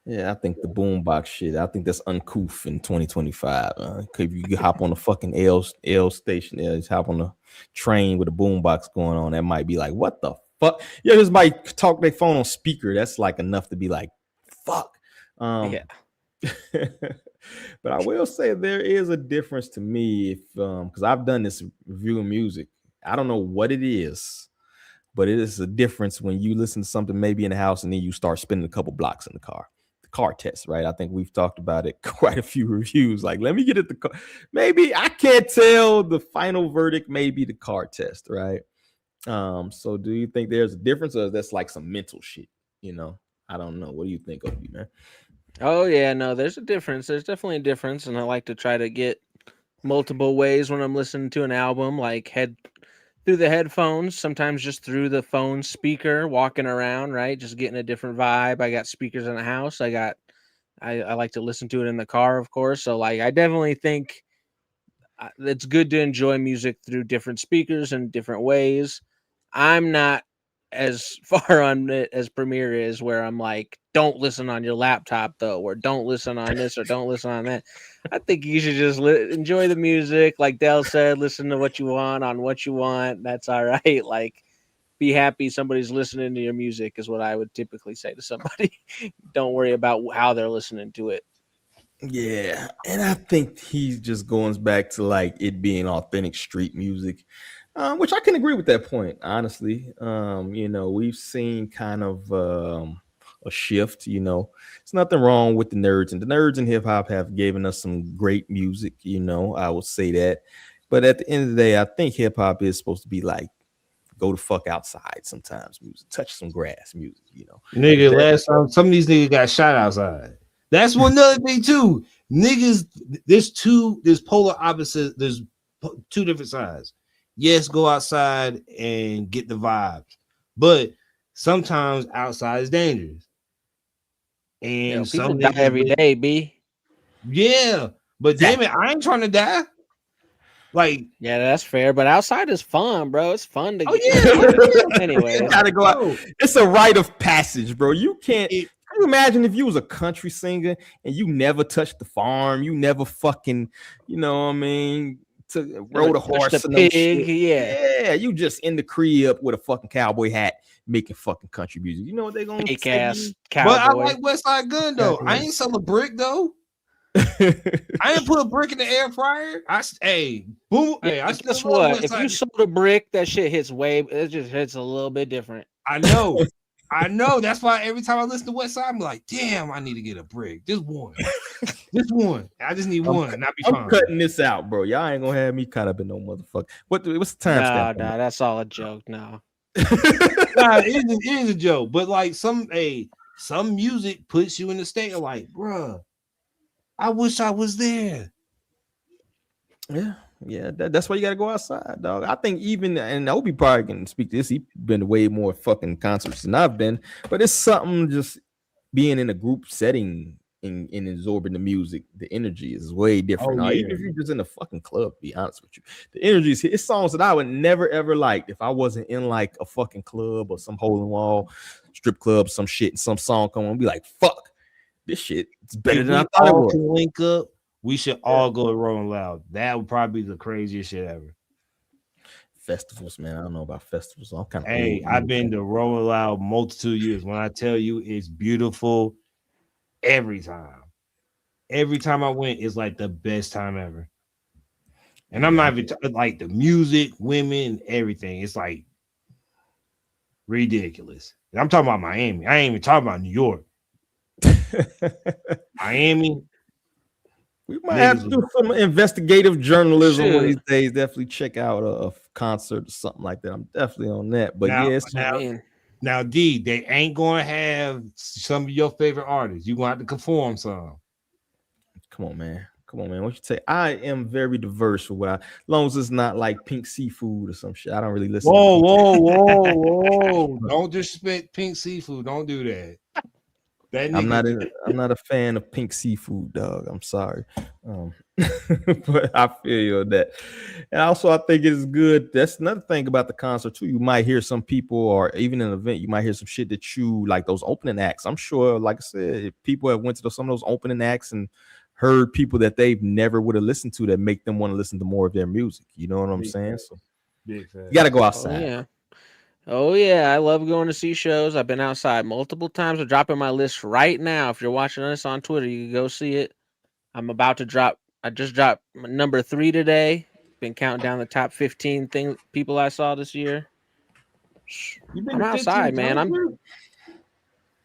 Yeah, I think the boombox shit, I think that's uncouth in 2025. If you hop on a fucking L station, just hop on a train with a boombox going on, that might be like, what the fuck? Yeah, just might talk their phone on speaker. That's like enough to be like, fuck. Yeah. But I will say there is a difference to me if because I've done this reviewing music. I don't know what it is, but it is a difference when you listen to something maybe in the house and then you start spinning a couple blocks in the car. The car test, right? I think we've talked about it quite a few reviews. Like, let me get at the car. Maybe I can't tell the final verdict, maybe the car test, right? So do you think there's a difference, or that's like some mental shit? You know, I don't know. What do you think, Obi, man? Oh yeah, no, there's a difference. There's definitely a difference, and I like to try to get multiple ways when I'm listening to an album, like through the headphones, sometimes just through the phone speaker, walking around, right? Just getting a different vibe. I got speakers in the house. I like to listen to it in the car, of course. So like, I definitely think it's good to enjoy music through different speakers and different ways. I'm not as far on it as Premiere is, where I'm like, don't listen on your laptop though, or don't listen on this, or don't listen on that. I think you should just enjoy the music. Like Dell said, listen to what you want on what you want. That's all right. Like, be happy somebody's listening to your music is what I would typically say to somebody. Don't worry about how they're listening to it. Yeah, and I think he's just going back to like it being authentic street music. Which I can agree with that point, honestly. You know, we've seen kind of a shift. You know, it's nothing wrong with the nerds, and the nerds in hip hop have given us some great music. You know, I will say that. But at the end of the day, I think hip hop is supposed to be like, go the fuck outside sometimes, music, touch some grass music. You know, nigga. Last time some of these niggas got shot outside. That's one other thing too. Niggas, there's polar opposites. There's two different sides. Yes, go outside and get the vibes, but sometimes outside is dangerous. And people die every day, B. Yeah, but damn it, I ain't trying to die. Like, yeah, that's fair. But outside is fun, bro. It's fun to get. Yeah. Anyway, you gotta go out. It's a rite of passage, bro. You can't. Can you imagine if you was a country singer and you never touched the farm, you never fucking, you know what I mean, rode a horse and no shit. Yeah, you just in the crib with a fucking cowboy hat making fucking country music. You know what they're gonna fake say? Ass cowboy. But I like West Side Gun though. I ain't sell a brick though. I ain't put a brick in the air fryer. Boom. Hey, I guess what? If you sold a brick, that shit hits it just hits a little bit different. I know. I know. That's why every time I listen to West Side, I'm like, damn, I need to get a brick. Just one. Just one. I just need one, and I'll be I'm fine. cutting this out, bro. Y'all ain't gonna have me caught up in no motherfucker. What's the time stamp? Nah, that's all a joke. No. Nah, it is a joke, but like some music puts you in the state of like, bruh, I wish I was there. Yeah, that's why you gotta go outside, dog. I think even, and Obi probably can speak to this. He's been to way more fucking concerts than I've been, but it's something just being in a group setting and absorbing the music. The energy is way different. Oh, yeah. Even if you're just in a fucking club, to be honest with you, the energy is. It's songs that I would never ever like if I wasn't in like a fucking club or some hole in wall strip club, some shit, and some song come on and be like, fuck, this shit is better than I thought it was. Can link up. We should all go to Rolling Loud. That would probably be the craziest shit ever. Festivals, man. I don't know about festivals. I'm kind of Hey, I've been to Rolling Loud multitude of years. When I tell you it's beautiful every time. Every time I went, it's like the best time ever. And I'm not even like the music, women, everything. It's like ridiculous. And I'm talking about Miami. I ain't even talking about New York. Miami. We might have to do some investigative journalism one of these days. Definitely check out a concert or something like that. I'm definitely on that. But now, D, they ain't gonna have some of your favorite artists. You're gonna have to conform some. Come on, man. What you say? I am very diverse for what as long as it's not like Pink Seafood or some shit. I don't really listen. Whoa. Don't disrespect Pink Seafood. Don't do that. I'm not a fan of Pink Seafood, dog. I'm sorry. But I feel you on that. And also I think it's good. That's another thing about the concert too. You might hear some people, or even in an event, you might hear some shit that you like, those opening acts. I'm sure, like I said, if people have went to some of those opening acts and heard people that they've never would have listened to that make them want to listen to more of their music. You know what I'm saying? So you gotta go outside. Oh yeah, I love going to see shows. I've been outside multiple times. I'm dropping my list right now. If you're watching us on Twitter, you can go see it. I'm about to drop. I just dropped number 3 today. Been counting down the top 15 people I saw this year. I'm outside, man.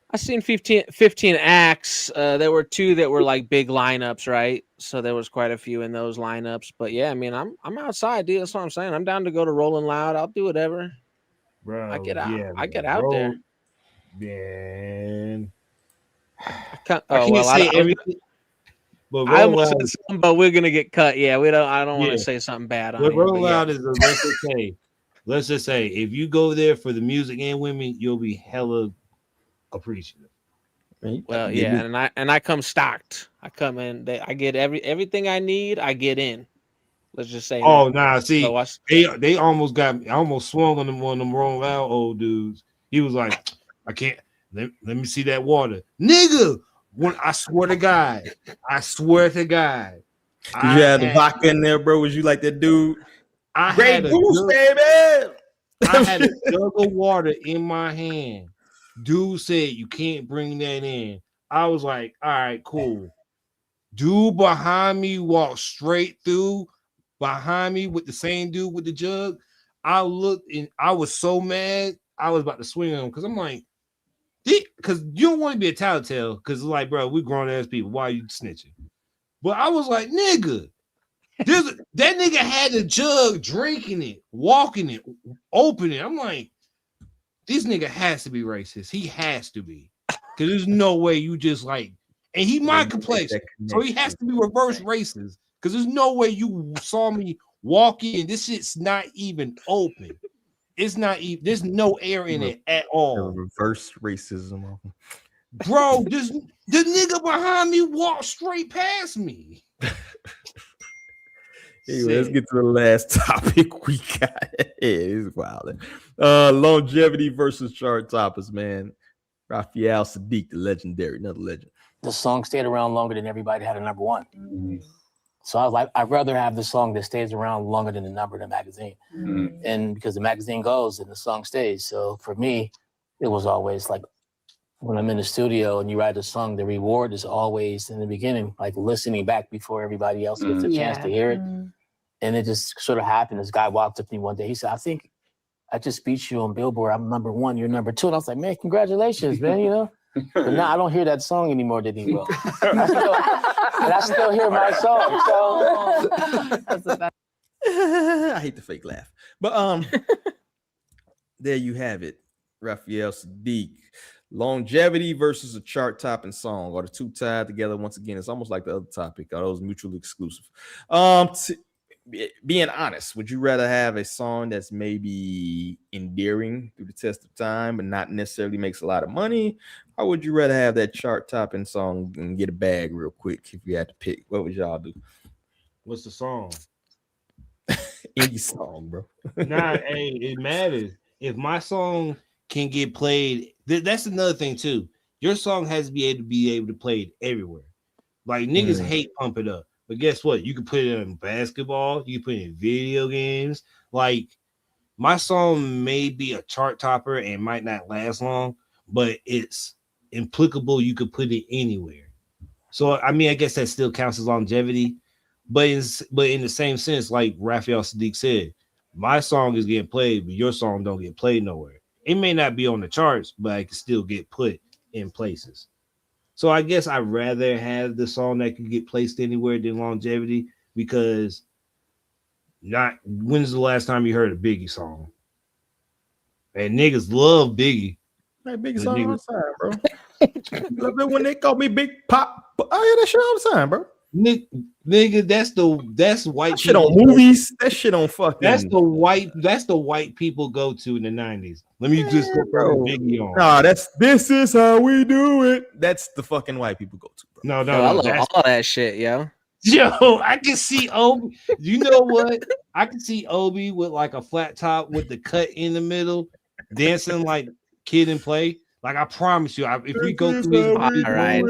I seen 15 acts. There were 2 that were like big lineups, right? So there was quite a few in those lineups. But yeah, I mean, I'm outside, dude. That's what I'm saying. I'm down to go to Rolling Loud. I'll do whatever. Bro, I get out. Yeah, I get out there. Man. I can't say everything. But I almost said something, but we're gonna get cut. Yeah, we don't. I don't want to say something bad on it. Rolling Loud is let's just say, if you go there for the music and women, you'll be hella appreciative. Well, yeah, and I come stocked. I come in. I get everything I need. I get in. Let's just say. Oh, nah. See, they almost got me. I almost swung on them Rolling Loud old dudes. He was like, I can't. Let me see that water, nigga. When I swear to God, Did you have the vodka in there, bro? Was you like that dude? Great goose, baby. I had a jug of water in my hand. Dude said you can't bring that in. I was like, all right, cool. Dude behind me walked straight through behind me with the same dude with the jug. I looked and I was so mad. I was about to swing on him because I'm like, because you don't want to be a tattletale because it's like, bro, we grown ass people. Why are you snitching? But I was like, nigga, that nigga had the jug, drinking it, walking it, opening it. I'm like, this nigga has to be racist. He has to be. Because there's no way you just like, and he my complexion. So he has to be reverse racist. Because there's no way you saw me walking and this shit's not even open. It's not even, there's no air in it at all. Reverse racism. Bro, the nigga behind me walked straight past me. Anyway, let's get to the last topic we got. It's wild. Longevity versus chart toppers, man. Raphael Sadiq, the legendary, another legend. The song stayed around longer than everybody had a number 1. Mm-hmm. So I was like, I'd rather have the song that stays around longer than the number in the magazine. Mm-hmm. And because the magazine goes and the song stays. So for me, it was always like when I'm in the studio and you write a song, the reward is always in the beginning, like listening back before everybody else gets a chance to hear it. And it just sort of happened. This guy walked up to me one day. He said, I think I just beat you on Billboard. I'm number 1, you're number 2. And I was like, man, congratulations, man, you know? But now I don't hear that song anymore, Diddy. Well, I still hear my song. So I hate the fake laugh. But there you have it. Raphael Sadiq. Longevity versus a chart-topping song. Are the two tied together? Once again, it's almost like the other topic. Are those mutually exclusive? Being honest, would you rather have a song that's maybe endearing through the test of time, but not necessarily makes a lot of money? Or would you rather have that chart-topping song and get a bag real quick if you had to pick? What would y'all do? What's the song? Any song, bro. Nah, hey, it matters. If my song can get played, that's another thing too. Your song has to be able to play it everywhere. Like niggas hate Pump It Up, but guess what? You can put it in basketball, you can put it in video games. Like my song may be a chart topper and might not last long, but it's implicable. You could put it anywhere. So I mean, I guess that still counts as longevity, but in the same sense, like Raphael Sadiq said, my song is getting played, but your song don't get played nowhere. It may not be on the charts, but it can still get put in places. So I guess I'd rather have the song that can get placed anywhere than longevity, because when's the last time you heard a Biggie song? And niggas love Biggie. Hey, Biggie song all the time, bro. Love it when they call me Big Pop. I hear that shit all the time, bro. Nigga, that's white that shit on movies. That shit on fucking. That's the white people go to in the 90s. Let me just go throw Biggie on. Nah, this is how we do it. That's the fucking white people go to, bro. I love all that shit, yo. Yo, I can see Obi. You know what? I can see Obi with like a flat top with the cut in the middle, dancing like Kid and Play. Like I promise you, if we go through his all right.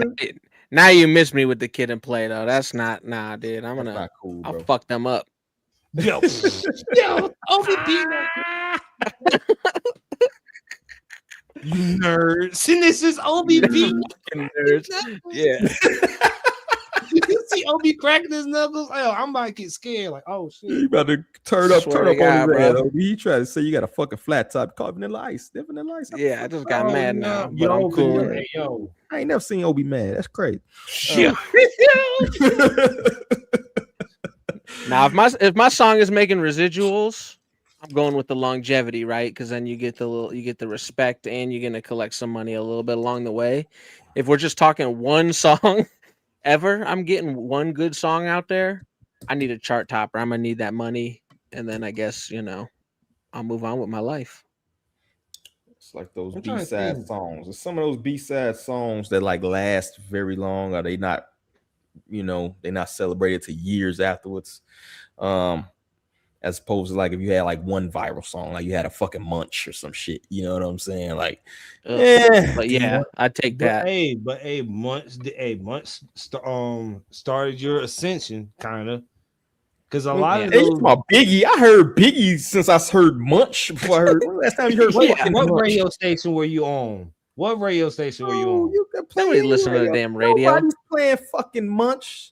Now you miss me with the Kid and Play though. That's not dude. I'll fuck them up. Yo, Obi Peanut. You nerds. And this is Obi Peanut. Nerds. Yeah. You see Obi cracking his knuckles? Oh, I'm about to get scared. Like, oh shit. You about to turn up on his head. He tried to say you got a fucking flat top called Vanilla Ice. Vanilla Ice. Yeah, I just got mad now. But I'm cool. Yo. I ain't never seen Obi mad. That's crazy. Now, if my song is making residuals, I'm going with the longevity, right? Because then you get the respect, and you're gonna collect some money a little bit along the way. If we're just talking one song ever, I'm getting one good song out there. I need a chart topper. I'm gonna need that money, and then I guess I'll move on with my life. It's like those B-side songs. There's some of those B-side songs that like last very long. Are they not? They're not celebrated to years afterwards. As opposed to like if you had like one viral song, like you had a fucking Munch or some shit. You know what I'm saying? Like, but yeah, I take that. Munch started your ascension, kind of. Because a lot of those about Biggie, I heard Biggie since I heard Munch before I heard. Last time you heard what radio station were you on? What radio station were you on? You can play. Nobody listen to the damn radio. Nobody's playing fucking Munch.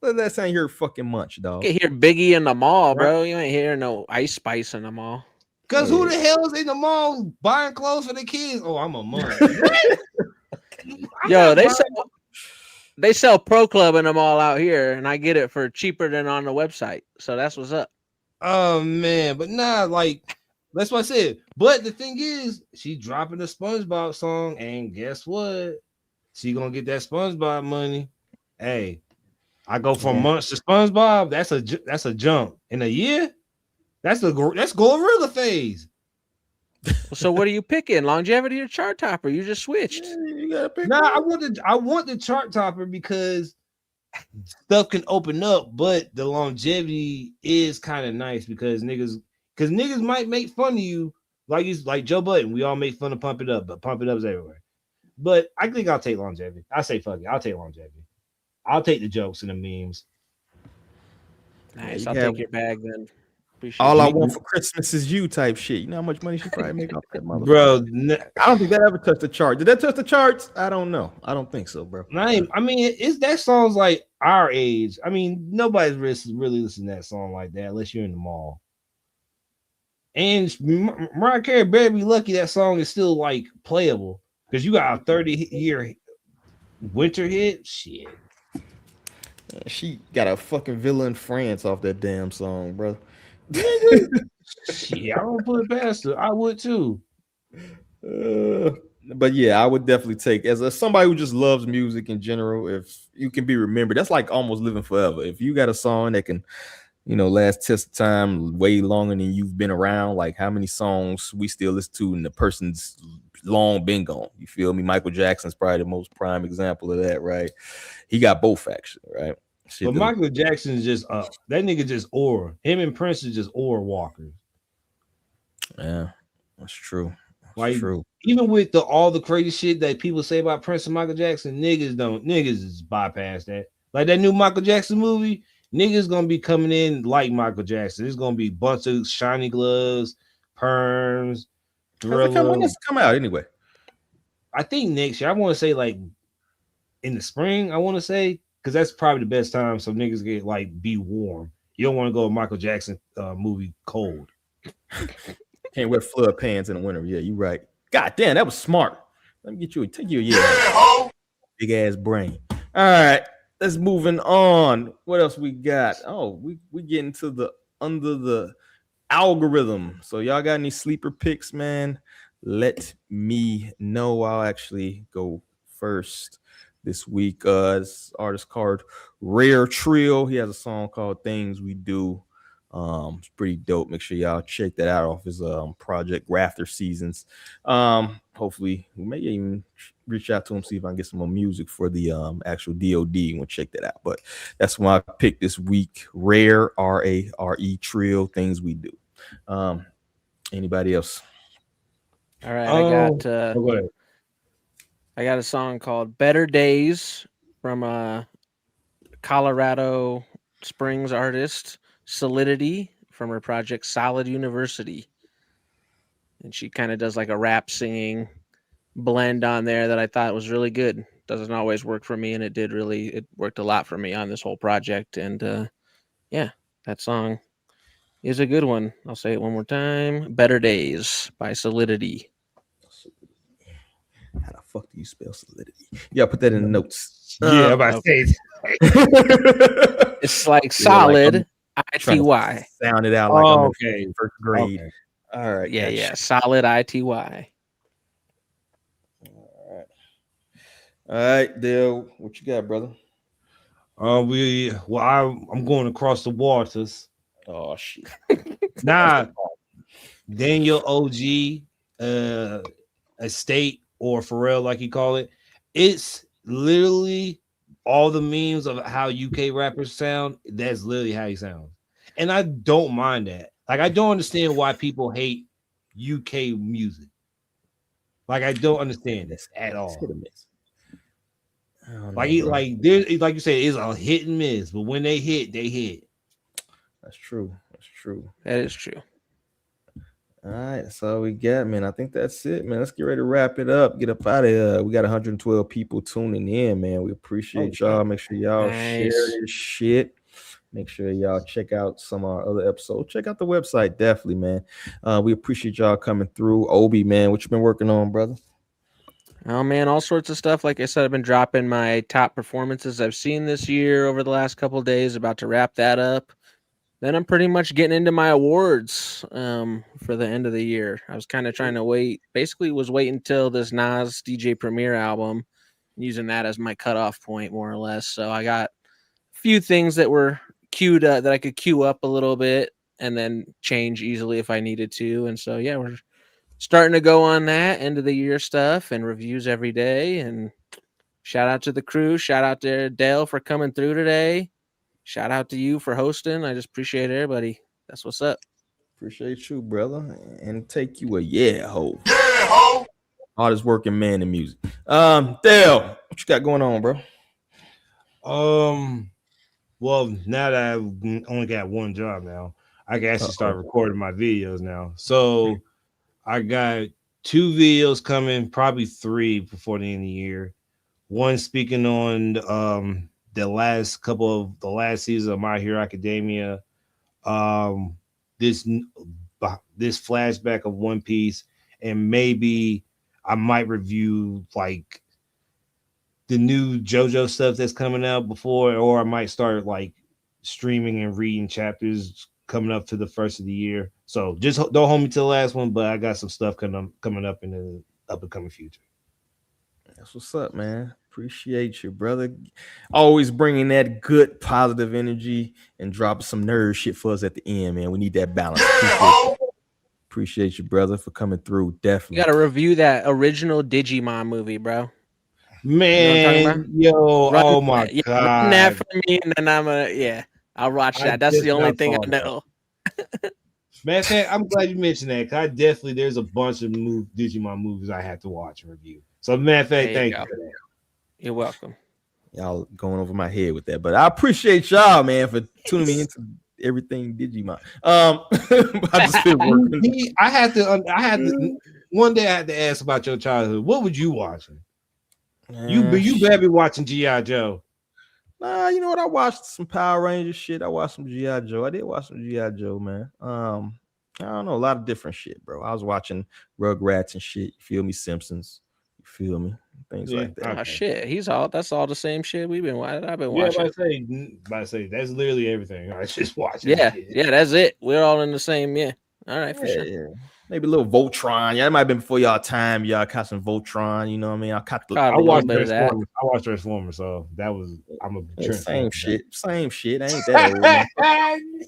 Last time you heard fucking Munch, dog. You can hear Biggie in the mall, bro. You ain't hearing no Ice Spice in the mall. Because who the hell is in the mall buying clothes for the kids? Oh, I'm a Munch. Yo, they sell Pro Club in the mall out here, and I get it for cheaper than on the website. So that's what's up. Oh man, but nah, like that's what I said. But the thing is, she dropping the SpongeBob song, and guess what? She gonna get that SpongeBob money. Hey, I go from Munch to SpongeBob. That's a jump in a year. That's Glorilla phase. So what are you picking? Longevity or chart topper? You just switched. You gotta pick. Nah, I want the chart topper because stuff can open up, but the longevity is kind of nice because niggas might make fun of you like Joe Budden. We all make fun of Pump It Up, but Pump It Up is everywhere. But I think I'll take longevity. I say fuck it. I'll take longevity. I'll take the jokes and the memes. Nice. I'll take your bag then. Appreciate all I want for Christmas is you type shit. You know how much money she probably make off that motherfucker? Bro, I don't think that ever touched the chart. Did that touch the charts? I don't know. I don't think so, bro. I mean, that song's like our age. I mean, nobody's really listening to that song like that unless you're in the mall. And Mariah Carey better be lucky that song is still like playable because you got a 30-year winter hit. Shit. She got a fucking villa in France off that damn song, bro. Shit, I don't put it past her. I would too. But yeah, I would definitely take as somebody who just loves music in general. If you can be remembered, that's like almost living forever. If you got a song that can, last test of time way longer than you've been around, like how many songs we still listen to and the person's long been gone. You feel me? Michael Jackson's probably the most prime example of that, right? He got both actually, right? But Michael Jackson is just that nigga just aura. Him and Prince is just aura walkers. Yeah, that's true. Like true. Even with all the crazy shit that people say about Prince and Michael Jackson, niggas is bypass that. Like that new Michael Jackson movie, niggas gonna be coming in like Michael Jackson. It's gonna be a bunch of shiny gloves, perms, When does it come out anyway? I think next year. I want to say like in the spring. I want to say because that's probably the best time so niggas get like be warm. You don't want to go to Michael Jackson movie cold. Can't wear flood pants in the winter. Yeah, you right. God damn, that was smart. Let me take you a year. Big ass brain. All right, let's moving on. What else we got? Oh, we getting to the under the algorithm. So y'all got any sleeper picks, man? Let me know. I'll actually go first this week. This artist called Rare Trio. He has a song called Things We Do. It's pretty dope. Make sure y'all check that out off his project Rafter Seasons. Hopefully we may even reach out to him, see if I can get some more music for the actual DOD. We'll check that out. But that's what I picked this week. Rare, RARE Trio, Things We Do. Anybody else? All right, I got a song called Better Days from Colorado Springs artist Solidity from her project Solid University. And she kind of does like a rap singing blend on there that I thought was really good. Doesn't always work for me, and it worked a lot for me on this whole project. And yeah, that song is a good one. I'll say it one more time. Better Days by Solidity. How the fuck do you spell solidity? Yeah, put that in the notes. Yeah, I'm about to say it's like solid. ITY. Sound it out like I'm in first grade. Okay. All right. Yeah. Solid ITY. All right, Dale. What you got, brother? I'm going across the waters. Oh shit. Nah. Daniel OG Estate or Pharrell, like you call it. It's literally all the memes of how UK rappers sound. That's literally how he sounds. And I don't mind that. Like, I don't understand why people hate UK music. Like, I don't understand this at all. Like there's like you said, it's a hit and miss, but when they hit, they hit. That's true. That is true. All right, that's all we got, man. I think that's it, man. Let's get ready to wrap it up. Get up out of here. We got 112 people tuning in, man. We appreciate y'all. Make sure y'all share this shit. Make sure y'all check out some of our other episodes. Check out the website, definitely, man. We appreciate y'all coming through. Obi, man, what you been working on, brother? Oh, man, all sorts of stuff. Like I said, I've been dropping my top performances I've seen this year over the last couple of days. About to wrap that up. Then I'm pretty much getting into my awards for the end of the year. I was kind of trying to wait. Basically, was waiting until this Nas DJ Premier album, using that as my cutoff point, more or less. So I got a few things that were queued up that I could queue up a little bit and then change easily if I needed to. And so, yeah, we're starting to go on that end of the year stuff and reviews every day. And shout out to the crew. Shout out to Dale for coming through today. Shout out to you for hosting. I just appreciate everybody. That's what's up. Appreciate you, brother. And take you a ho. Hardest working man in music. Dale, what you got going on, bro? Well, now that I've only got one job now, I can actually start recording my videos now. So I got 2 videos coming, probably 3 before the end of the year. One speaking on the last season of My Hero Academia. This this flashback of One Piece, and maybe I might review like the new JoJo stuff that's coming out before, or I might start like streaming and reading chapters coming up to the first of the year. So just don't hold me to the last one, but I got some stuff coming up in the up and coming future. That's what's up, man. Appreciate you, brother. Always bringing that good, positive energy and dropping some nerd shit for us at the end, man. We need that balance. Appreciate you, brother, for coming through. Definitely. You got to review that original Digimon movie, bro. Man, yo, oh my god, run that for me, and then I'll watch that. That's the only thing I know. Matter of fact, I'm glad you mentioned that, because there's a bunch of Digimon movies I have to watch and review. So matter of fact, thank you for that. You're welcome. Y'all going over my head with that, but I appreciate y'all, man, for tuning me into everything Digimon. I just feel I had to. One day I had to ask about your childhood. What would you watching? You better be watching G.I. Joe. Nah, you know what? I watched some Power Rangers shit. I watched some G.I. Joe. I did watch some G.I. Joe, man. I don't know, a lot of different shit, bro. I was watching Rugrats and shit. You feel me? Simpsons. You feel me? Things like that. Okay. Oh shit, that's all the same shit we've been watching. I've been watching. I say that's literally everything. I just watching. Yeah, that's it. We're all in the same. Yeah. All right, for sure. Yeah. Maybe a little Voltron. Yeah, that might have been before y'all time. Y'all caught some Voltron. You know what I mean? I watched Transformers. I watched Transformers, so that was same shit. Same shit. Ain't that old?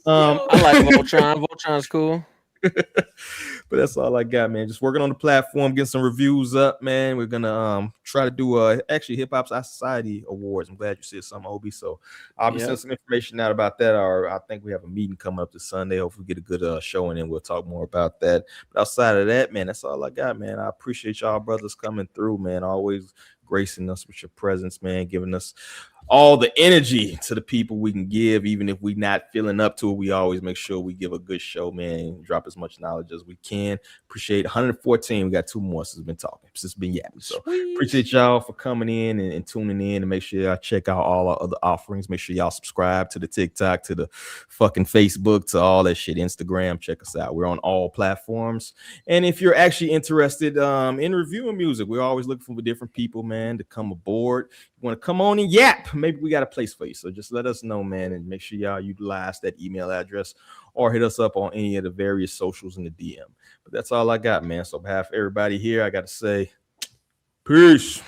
I like Voltron. Voltron's cool. But that's all I got, man. Just working on the platform, getting some reviews up, man. We're gonna try to do actually Hip Hop Society Awards. I'm glad you said something, Obi. So I'll be sending some information out about that. Or I think we have a meeting coming up this Sunday. Hopefully we get a good show, and then we'll talk more about that. But outside of that, man, that's all I got, man. I appreciate y'all brothers coming through, man. Always gracing us with your presence, man, giving us all the energy to the people we can give, even if we're not feeling up to it. We always make sure we give a good show, man, drop as much knowledge as we can. Appreciate 114. We got 2 more since been talking, since been yapping. So appreciate y'all for coming in and tuning in, and make sure y'all check out all our other offerings. Make sure y'all subscribe to the TikTok, to the fucking Facebook, to all that shit, Instagram. Check us out. We're on all platforms. And if you're actually interested in reviewing music, we're always looking for different people, man, to come aboard. You want to come on and yap, maybe we got a place for you. So just let us know, man, and make sure y'all utilize that email address or hit us up on any of the various socials in the DM. But that's all I got, man. So on behalf of everybody here, I got to say peace.